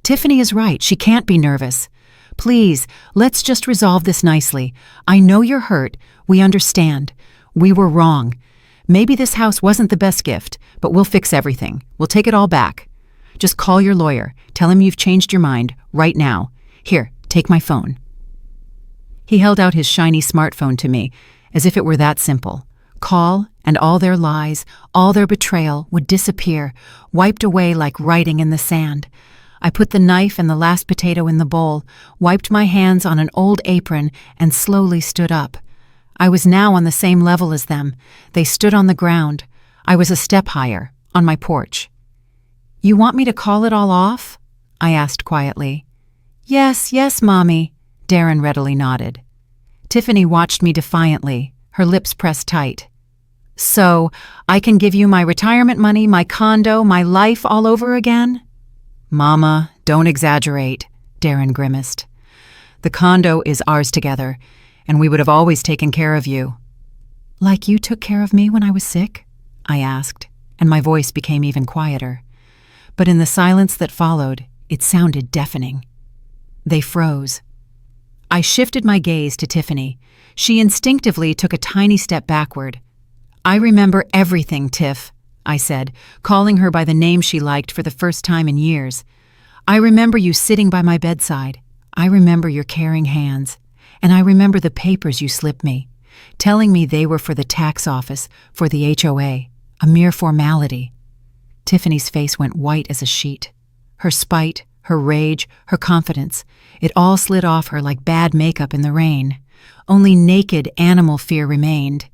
Tiffany is right. She can't be nervous. Please, let's just resolve this nicely. I know you're hurt. We understand. We were wrong. Maybe this house wasn't the best gift, but we'll fix everything. We'll take it all back. Just call your lawyer. Tell him you've changed your mind right now. Here, take my phone." He held out his shiny smartphone to me, as if it were that simple. Call, and all their lies, all their betrayal would disappear, wiped away like writing in the sand. I put the knife and the last potato in the bowl, wiped my hands on an old apron, and slowly stood up. I was now on the same level as them. They stood on the ground. I was a step higher, on my porch. "You want me to call it all off?" I asked quietly. "Yes, yes, Mommy," Darren readily nodded. Tiffany watched me defiantly, her lips pressed tight. "So, I can give you my retirement money, my condo, my life all over again?" "Mama, don't exaggerate," Darren grimaced. "The condo is ours together, and we would have always taken care of you." "Like you took care of me when I was sick?" I asked, and my voice became even quieter. But in the silence that followed, it sounded deafening. They froze. I shifted my gaze to Tiffany. She instinctively took a tiny step backward. "I remember everything, Tiff," I said, calling her by the name she liked for the first time in years. "I remember you sitting by my bedside. I remember your caring hands. And I remember the papers you slipped me, telling me they were for the tax office, for the HOA, a mere formality." Tiffany's face went white as a sheet. Her spite, her rage, her confidence, it all slid off her like bad makeup in the rain. Only naked animal fear remained.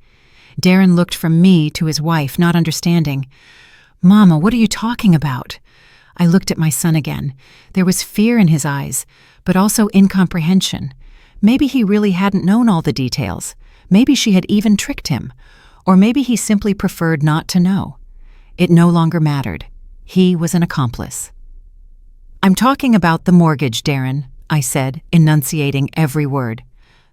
Darren looked from me to his wife, not understanding. "Mama, what are you talking about?" I looked at my son again. There was fear in his eyes, but also incomprehension. Maybe he really hadn't known all the details. Maybe she had even tricked him. Or maybe he simply preferred not to know. It no longer mattered. He was an accomplice. "I'm talking about the mortgage, Darren," I said, enunciating every word.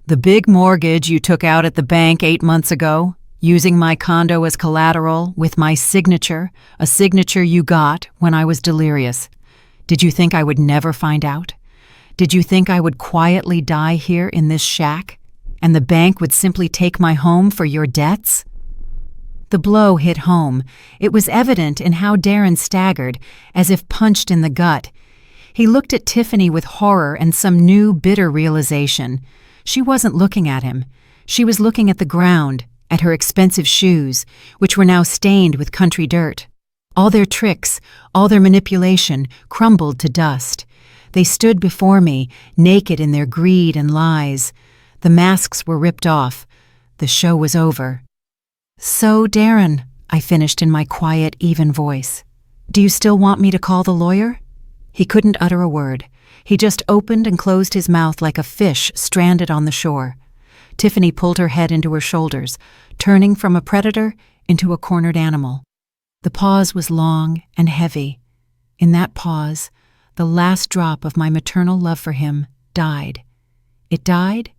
"The big mortgage you took out at the bank 8 months ago, using my condo as collateral, with my signature, a signature you got when I was delirious. Did you think I would never find out? Did you think I would quietly die here in this shack, and the bank would simply take my home for your debts?" The blow hit home. It was evident in how Darren staggered, as if punched in the gut. He looked at Tiffany with horror and some new, bitter realization. She wasn't looking at him. She was looking at the ground, at her expensive shoes, which were now stained with country dirt. All their tricks, all their manipulation, crumbled to dust. They stood before me, naked in their greed and lies. The masks were ripped off. The show was over. "So, Darren," I finished in my quiet, even voice, "do you still want me to call the lawyer?" He couldn't utter a word. He just opened and closed his mouth like a fish stranded on the shore. Tiffany pulled her head into her shoulders, turning from a predator into a cornered animal. The pause was long and heavy. In that pause, the last drop of my maternal love for him died. It died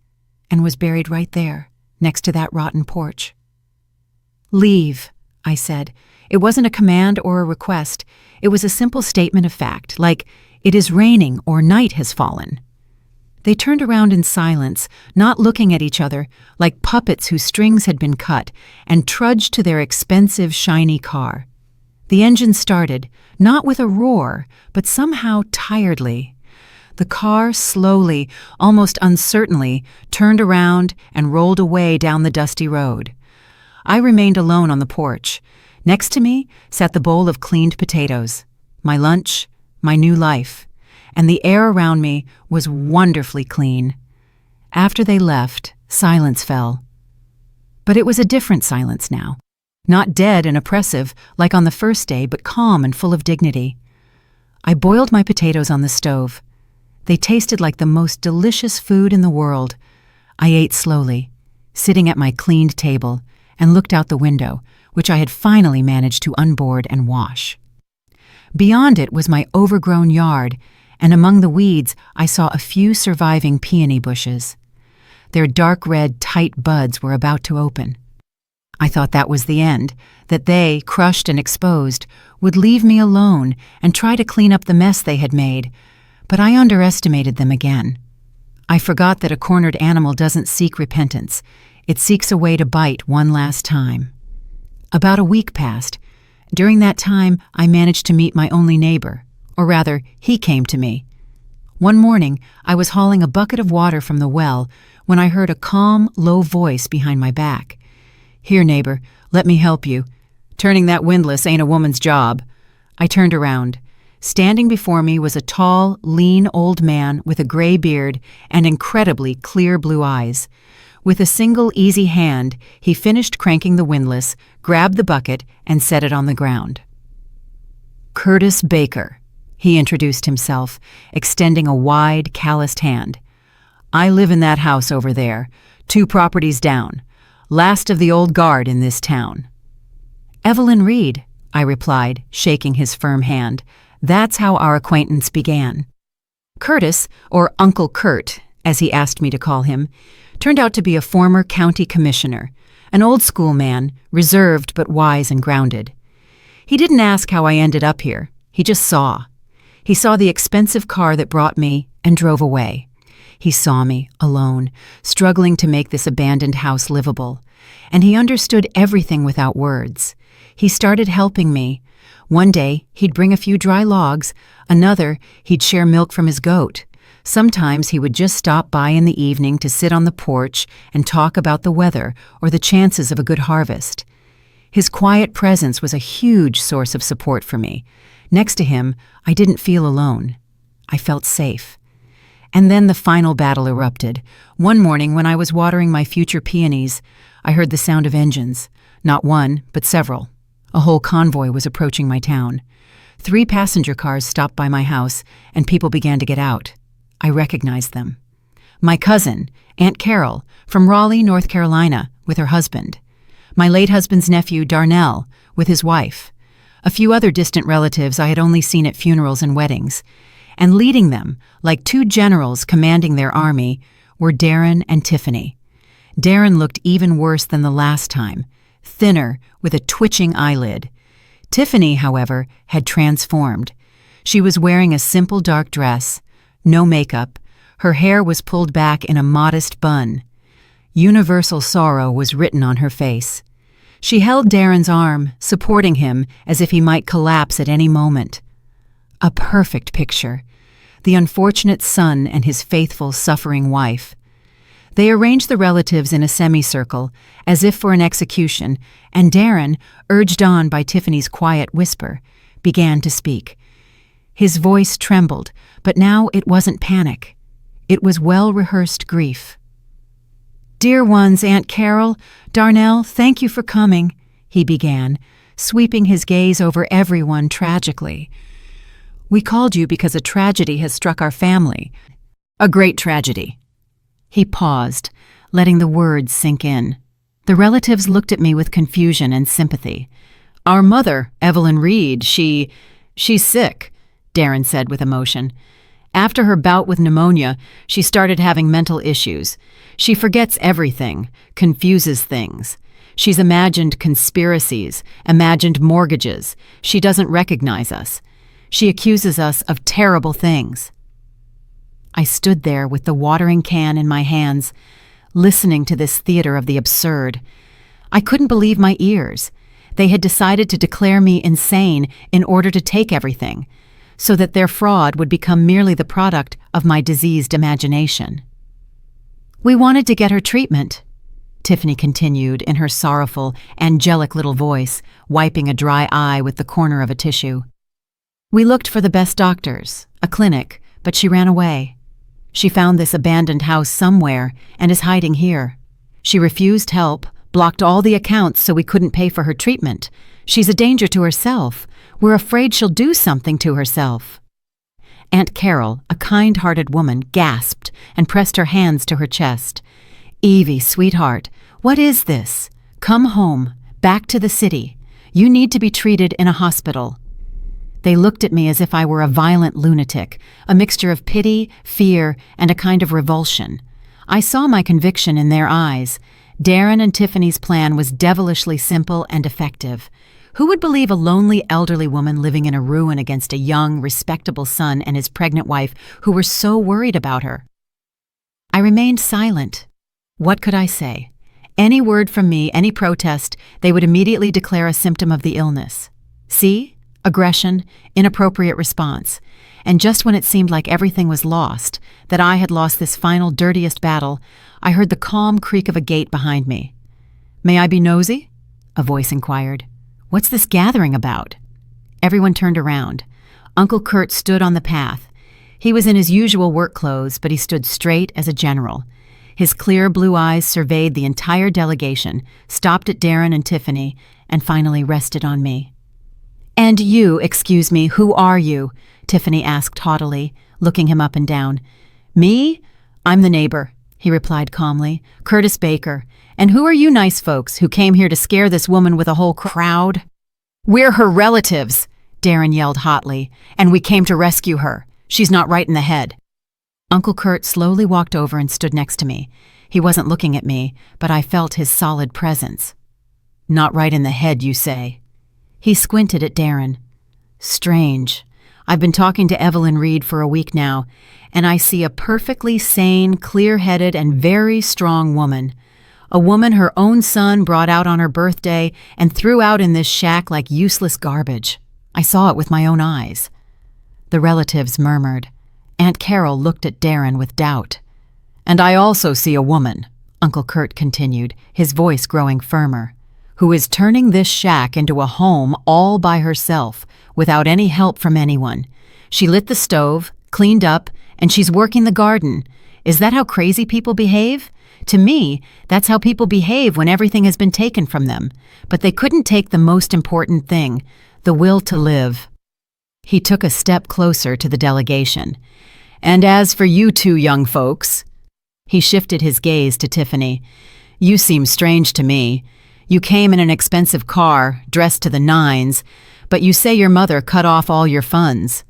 and was buried right there, next to that rotten porch. "Leave," I said. It wasn't a command or a request. It was a simple statement of fact, like, "It is raining" or "Night has fallen." They turned around in silence, not looking at each other, like puppets whose strings had been cut, and trudged to their expensive, shiny car. The engine started, not with a roar, but somehow tiredly. The car slowly, almost uncertainly, turned around and rolled away down the dusty road. I remained alone on the porch. Next to me sat the bowl of cleaned potatoes, my lunch, my new life, and the air around me was wonderfully clean. After they left, silence fell. But it was a different silence now. Not dead and oppressive like on the first day, but calm and full of dignity. I boiled my potatoes on the stove. They tasted like the most delicious food in the world. I ate slowly, sitting at my cleaned table, and looked out the window, which I had finally managed to unboard and wash. Beyond it was my overgrown yard, and among the weeds I saw a few surviving peony bushes. Their dark red, tight buds were about to open. I thought that was the end, that they, crushed and exposed, would leave me alone and try to clean up the mess they had made, but I underestimated them again. I forgot that a cornered animal doesn't seek repentance. It seeks a way to bite one last time. About a week passed. During that time, I managed to meet my only neighbor, or rather, he came to me. One morning, I was hauling a bucket of water from the well when I heard a calm, low voice behind my back. "Here, neighbor, let me help you. Turning that windlass ain't a woman's job." I turned around. Standing before me was a tall, lean old man with a gray beard and incredibly clear blue eyes. With a single easy hand, he finished cranking the windlass, grabbed the bucket, and set it on the ground. "Curtis Baker," he introduced himself, extending a wide, calloused hand. "I live in that house over there, 2 properties down. Last of the old guard in this town." "Evelyn Reed," I replied, shaking his firm hand. That's how our acquaintance began. Curtis, or Uncle Kurt, as he asked me to call him, turned out to be a former county commissioner, an old-school man, reserved but wise and grounded. He didn't ask how I ended up here. He just saw. He saw the expensive car that brought me and drove away. He saw me, alone, struggling to make this abandoned house livable, and he understood everything without words. He started helping me. One day, he'd bring a few dry logs. Another, he'd share milk from his goat. Sometimes he would just stop by in the evening to sit on the porch and talk about the weather or the chances of a good harvest. His quiet presence was a huge source of support for me. Next to him, I didn't feel alone. I felt safe. And then the final battle erupted. One morning when I was watering my future peonies, I heard the sound of engines. Not one, but several. A whole convoy was approaching my town. 3 passenger cars stopped by my house, and people began to get out. I recognized them. My cousin, Aunt Carol, from Raleigh, North Carolina, with her husband. My late husband's nephew, Darnell, with his wife. A few other distant relatives I had only seen at funerals and weddings. And leading them, like 2 generals commanding their army, were Darren and Tiffany. Darren looked even worse than the last time, thinner, with a twitching eyelid. Tiffany, however, had transformed. She was wearing a simple dark dress, no makeup. Her hair was pulled back in a modest bun. Universal sorrow was written on her face. She held Darren's arm, supporting him as if he might collapse at any moment. A perfect picture. The unfortunate son and his faithful, suffering wife. They arranged the relatives in a semicircle, as if for an execution, and Darren, urged on by Tiffany's quiet whisper, began to speak. His voice trembled, but now it wasn't panic. It was well-rehearsed grief. "Dear ones, Aunt Carol, Darnell, thank you for coming," he began, sweeping his gaze over everyone tragically. "We called you because a tragedy has struck our family. A great tragedy." He paused, letting the words sink in. The relatives looked at me with confusion and sympathy. "Our mother, Evelyn Reed, she's sick," Darren said with emotion. "After her bout with pneumonia, she started having mental issues. She forgets everything, confuses things. She's imagined conspiracies, imagined mortgages. She doesn't recognize us. She accuses us of terrible things." I stood there with the watering can in my hands, listening to this theater of the absurd. I couldn't believe my ears. They had decided to declare me insane in order to take everything, so that their fraud would become merely the product of my diseased imagination. "We wanted to get her treatment," Tiffany continued in her sorrowful, angelic little voice, wiping a dry eye with the corner of a tissue. "We looked for the best doctors, a clinic, but she ran away. She found this abandoned house somewhere and is hiding here. She refused help, blocked all the accounts so we couldn't pay for her treatment. She's a danger to herself. We're afraid she'll do something to herself." Aunt Carol, a kind-hearted woman, gasped and pressed her hands to her chest. "Evie, sweetheart, what is this? Come home, back to the city. You need to be treated in a hospital." They looked at me as if I were a violent lunatic, a mixture of pity, fear, and a kind of revulsion. I saw my conviction in their eyes. Darren and Tiffany's plan was devilishly simple and effective. Who would believe a lonely elderly woman living in a ruin against a young, respectable son and his pregnant wife who were so worried about her? I remained silent. What could I say? Any word from me, any protest, they would immediately declare a symptom of the illness. See? Aggression, inappropriate response. And just when it seemed like everything was lost, that I had lost this final dirtiest battle, I heard the calm creak of a gate behind me. "May I be nosy?" a voice inquired. "What's this gathering about?" Everyone turned around. Uncle Kurt stood on the path. He was in his usual work clothes, but he stood straight as a general. His clear blue eyes surveyed the entire delegation, stopped at Darren and Tiffany, and finally rested on me. "And you, excuse me, who are you?" Tiffany asked haughtily, looking him up and down. "Me? I'm the neighbor," he replied calmly. "Curtis Baker. And who are you nice folks who came here to scare this woman with a whole crowd?" "We're her relatives," Darren yelled hotly, "and we came to rescue her. She's not right in the head." Uncle Kurt slowly walked over and stood next to me. He wasn't looking at me, but I felt his solid presence. "Not right in the head, you say?" He squinted at Darren. "Strange. I've been talking to Evelyn Reed for a week now, and I see a perfectly sane, clear-headed, and very strong woman. A woman her own son brought out on her birthday and threw out in this shack like useless garbage. I saw it with my own eyes." The relatives murmured. Aunt Carol looked at Darren with doubt. "And I also see a woman," Uncle Kurt continued, his voice growing firmer, "who is turning this shack into a home all by herself, without any help from anyone. She lit the stove, cleaned up, and she's working the garden. Is that how crazy people behave? To me, that's how people behave when everything has been taken from them. But they couldn't take the most important thing, the will to live." He took a step closer to the delegation. "And as for you two young folks," he shifted his gaze to Tiffany, "you seem strange to me. You came in an expensive car, dressed to the nines, but you say your mother cut off all your funds.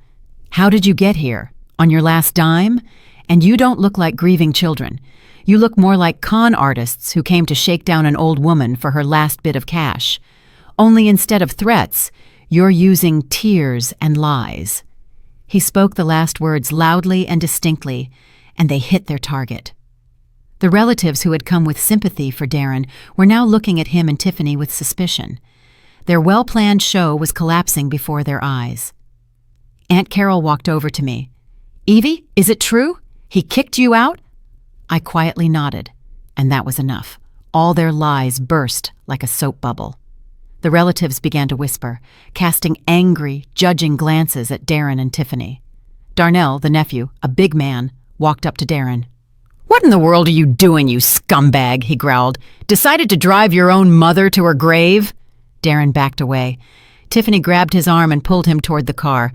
How did you get here? On your last dime? And you don't look like grieving children. You look more like con artists who came to shake down an old woman for her last bit of cash. Only instead of threats, you're using tears and lies." He spoke the last words loudly and distinctly, and they hit their target. The relatives who had come with sympathy for Darren were now looking at him and Tiffany with suspicion. Their well-planned show was collapsing before their eyes. Aunt Carol walked over to me. "Evie, is it true? He kicked you out?" I quietly nodded, and that was enough. All their lies burst like a soap bubble. The relatives began to whisper, casting angry, judging glances at Darren and Tiffany. Darnell, the nephew, a big man, walked up to Darren. "What in the world are you doing, you scumbag?" he growled. "Decided to drive your own mother to her grave?" Darren backed away. Tiffany grabbed his arm and pulled him toward the car.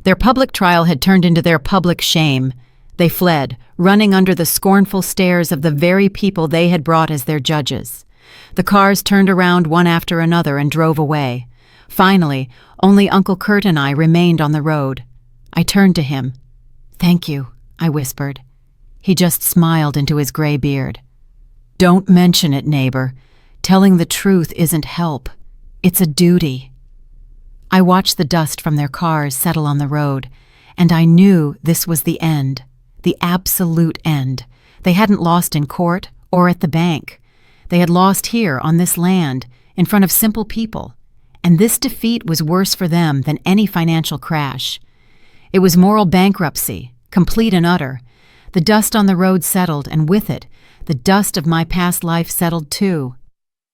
Their public trial had turned into their public shame. They fled, running under the scornful stares of the very people they had brought as their judges. The cars turned around one after another and drove away. Finally, only Uncle Kurt and I remained on the road. I turned to him. "Thank you," I whispered. He just smiled into his gray beard. "Don't mention it, neighbor. Telling the truth isn't help. It's a duty." I watched the dust from their cars settle on the road, and I knew this was the end, the absolute end. They hadn't lost in court or at the bank. They had lost here on this land, in front of simple people, and this defeat was worse for them than any financial crash. It was moral bankruptcy, complete and utter. The dust on the road settled, and with it, the dust of my past life settled too.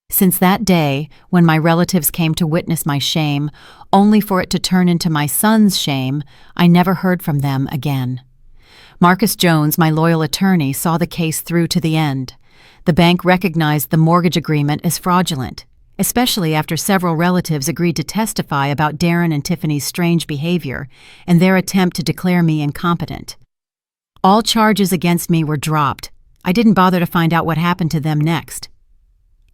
Since that day, when my relatives came to witness my shame, only for it to turn into my son's shame, I never heard from them again. Marcus Jones, my loyal attorney, saw the case through to the end. The bank recognized the mortgage agreement as fraudulent, especially after several relatives agreed to testify about Darren and Tiffany's strange behavior and their attempt to declare me incompetent. All charges against me were dropped. I didn't bother to find out what happened to them next.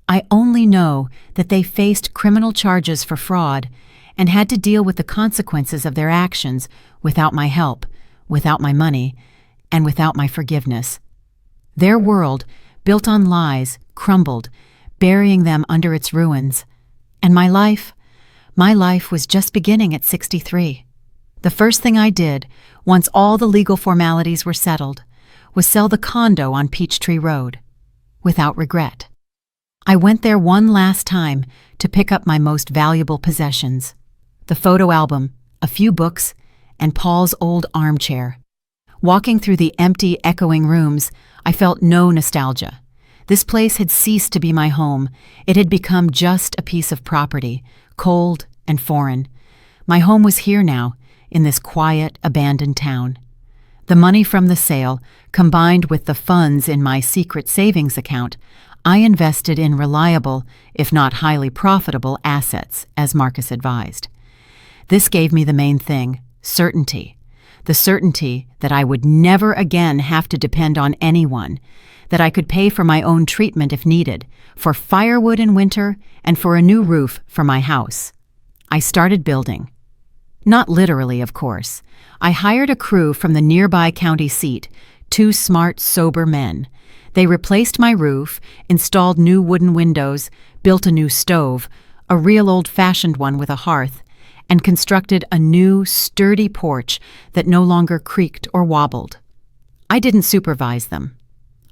I only know that they faced criminal charges for fraud and had to deal with the consequences of their actions without my help, without my money, and without my forgiveness. Their world, built on lies, crumbled, burying them under its ruins. And my life was just beginning at 63. The first thing I did, once all the legal formalities were settled, was sell the condo on Peachtree Road, without regret. I went there one last time to pick up my most valuable possessions: the photo album, a few books, and Paul's old armchair. Walking through the empty, echoing rooms, I felt no nostalgia. This place had ceased to be my home. It had become just a piece of property, cold and foreign. My home was here now, in this quiet, abandoned town. The money from the sale, combined with the funds in my secret savings account, I invested in reliable, if not highly profitable, assets, as Marcus advised. This gave me the main thing: certainty. The certainty that I would never again have to depend on anyone, that I could pay for my own treatment if needed, for firewood in winter, and for a new roof for my house. I started building. Not literally, of course. I hired a crew from the nearby county seat, 2 smart, sober men. They replaced my roof, installed new wooden windows, built a new stove, a real old-fashioned one with a hearth, and constructed a new, sturdy porch that no longer creaked or wobbled. I didn't supervise them.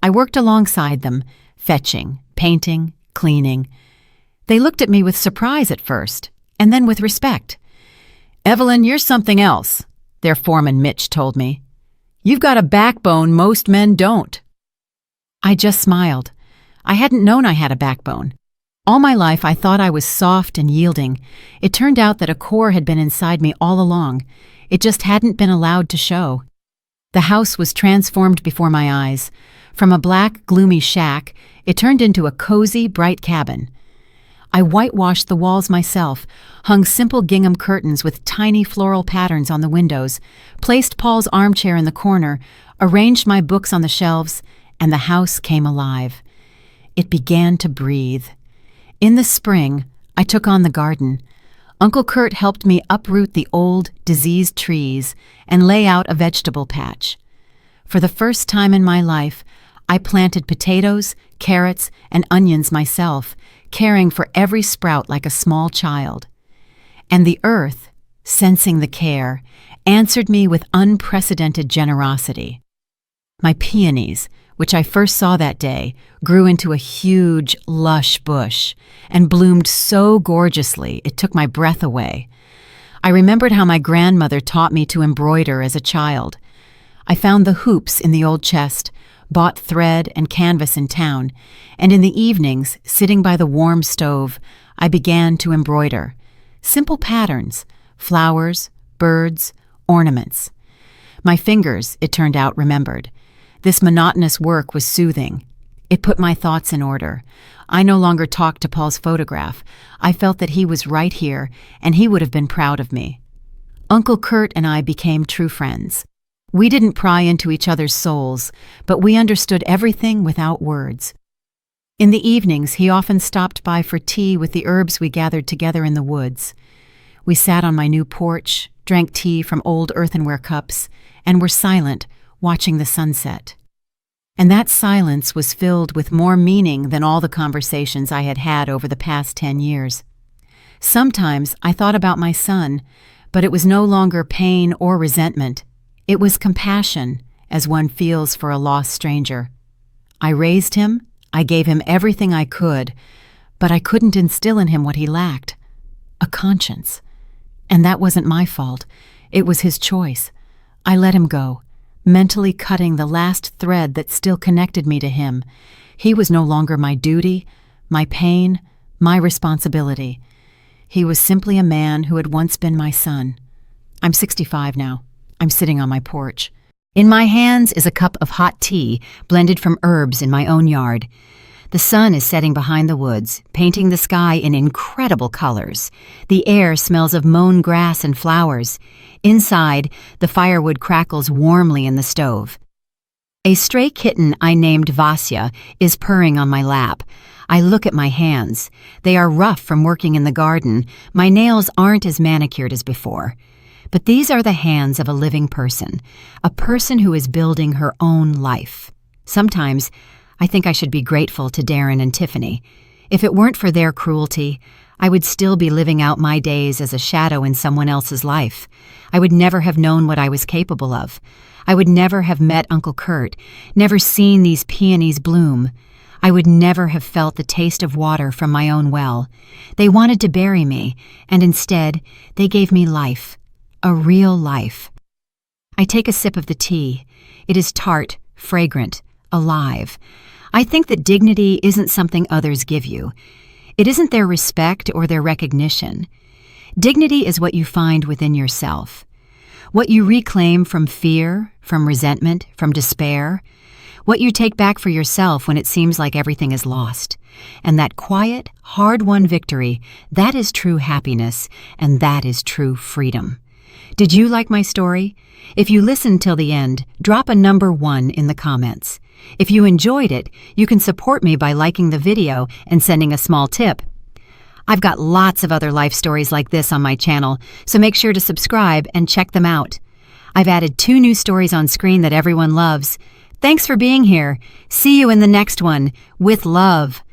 I worked alongside them, fetching, painting, cleaning. They looked at me with surprise at first, and then with respect. "Evelyn, you're something else," their foreman Mitch told me. "You've got a backbone most men don't." I just smiled. I hadn't known I had a backbone. All my life I thought I was soft and yielding. It turned out that a core had been inside me all along. It just hadn't been allowed to show. The house was transformed before my eyes. From a black, gloomy shack, it turned into a cozy, bright cabin. I whitewashed the walls myself, hung simple gingham curtains with tiny floral patterns on the windows, placed Paul's armchair in the corner, arranged my books on the shelves, and the house came alive. It began to breathe. In the spring, I took on the garden. Uncle Kurt helped me uproot the old, diseased trees and lay out a vegetable patch. For the first time in my life, I planted potatoes, carrots, and onions myself, caring for every sprout like a small child. And the earth, sensing the care, answered me with unprecedented generosity. My peonies, which I first saw that day, grew into a huge, lush bush and bloomed so gorgeously it took my breath away. I remembered how my grandmother taught me to embroider as a child. I found the hoops in the old chest, bought thread and canvas in town, and in the evenings, sitting by the warm stove, I began to embroider. Simple patterns, flowers, birds, ornaments. My fingers, it turned out, remembered. This monotonous work was soothing. It put my thoughts in order. I no longer talked to Paul's photograph. I felt that he was right here, and he would have been proud of me. Uncle Kurt and I became true friends. We didn't pry into each other's souls, but we understood everything without words. In the evenings, he often stopped by for tea with the herbs we gathered together in the woods. We sat on my new porch, drank tea from old earthenware cups, and were silent, watching the sunset. And that silence was filled with more meaning than all the conversations I had had over the past 10 years. Sometimes I thought about my son, but it was no longer pain or resentment. It was compassion, as one feels for a lost stranger. I raised him, I gave him everything I could, but I couldn't instill in him what he lacked: a conscience. And that wasn't my fault. It was his choice. I let him go, mentally cutting the last thread that still connected me to him. He was no longer my duty, my pain, my responsibility. He was simply a man who had once been my son. I'm 65 now. I'm sitting on my porch. In my hands is a cup of hot tea blended from herbs in my own yard. The sun is setting behind the woods, painting the sky in incredible colors. The air smells of mown grass and flowers. Inside, the firewood crackles warmly in the stove. A stray kitten I named Vasya is purring on my lap. I look at my hands. They are rough from working in the garden. My nails aren't as manicured as before. But these are the hands of a living person, a person who is building her own life. Sometimes, I think I should be grateful to Darren and Tiffany. If it weren't for their cruelty, I would still be living out my days as a shadow in someone else's life. I would never have known what I was capable of. I would never have met Uncle Kurt, never seen these peonies bloom. I would never have felt the taste of water from my own well. They wanted to bury me, and instead, they gave me life, a real life. I take a sip of the tea. It is tart, fragrant, alive. I think that dignity isn't something others give you. It isn't their respect or their recognition. Dignity is what you find within yourself. What you reclaim from fear, from resentment, from despair. What you take back for yourself when it seems like everything is lost. And that quiet, hard-won victory, that is true happiness, and that is true freedom. Did you like my story? If you listened till the end, drop a number 1 in the comments. If you enjoyed it, you can support me by liking the video and sending a small tip. I've got lots of other life stories like this on my channel, so make sure to subscribe and check them out. I've added 2 new stories on screen that everyone loves. Thanks for being here. See you in the next one. With love.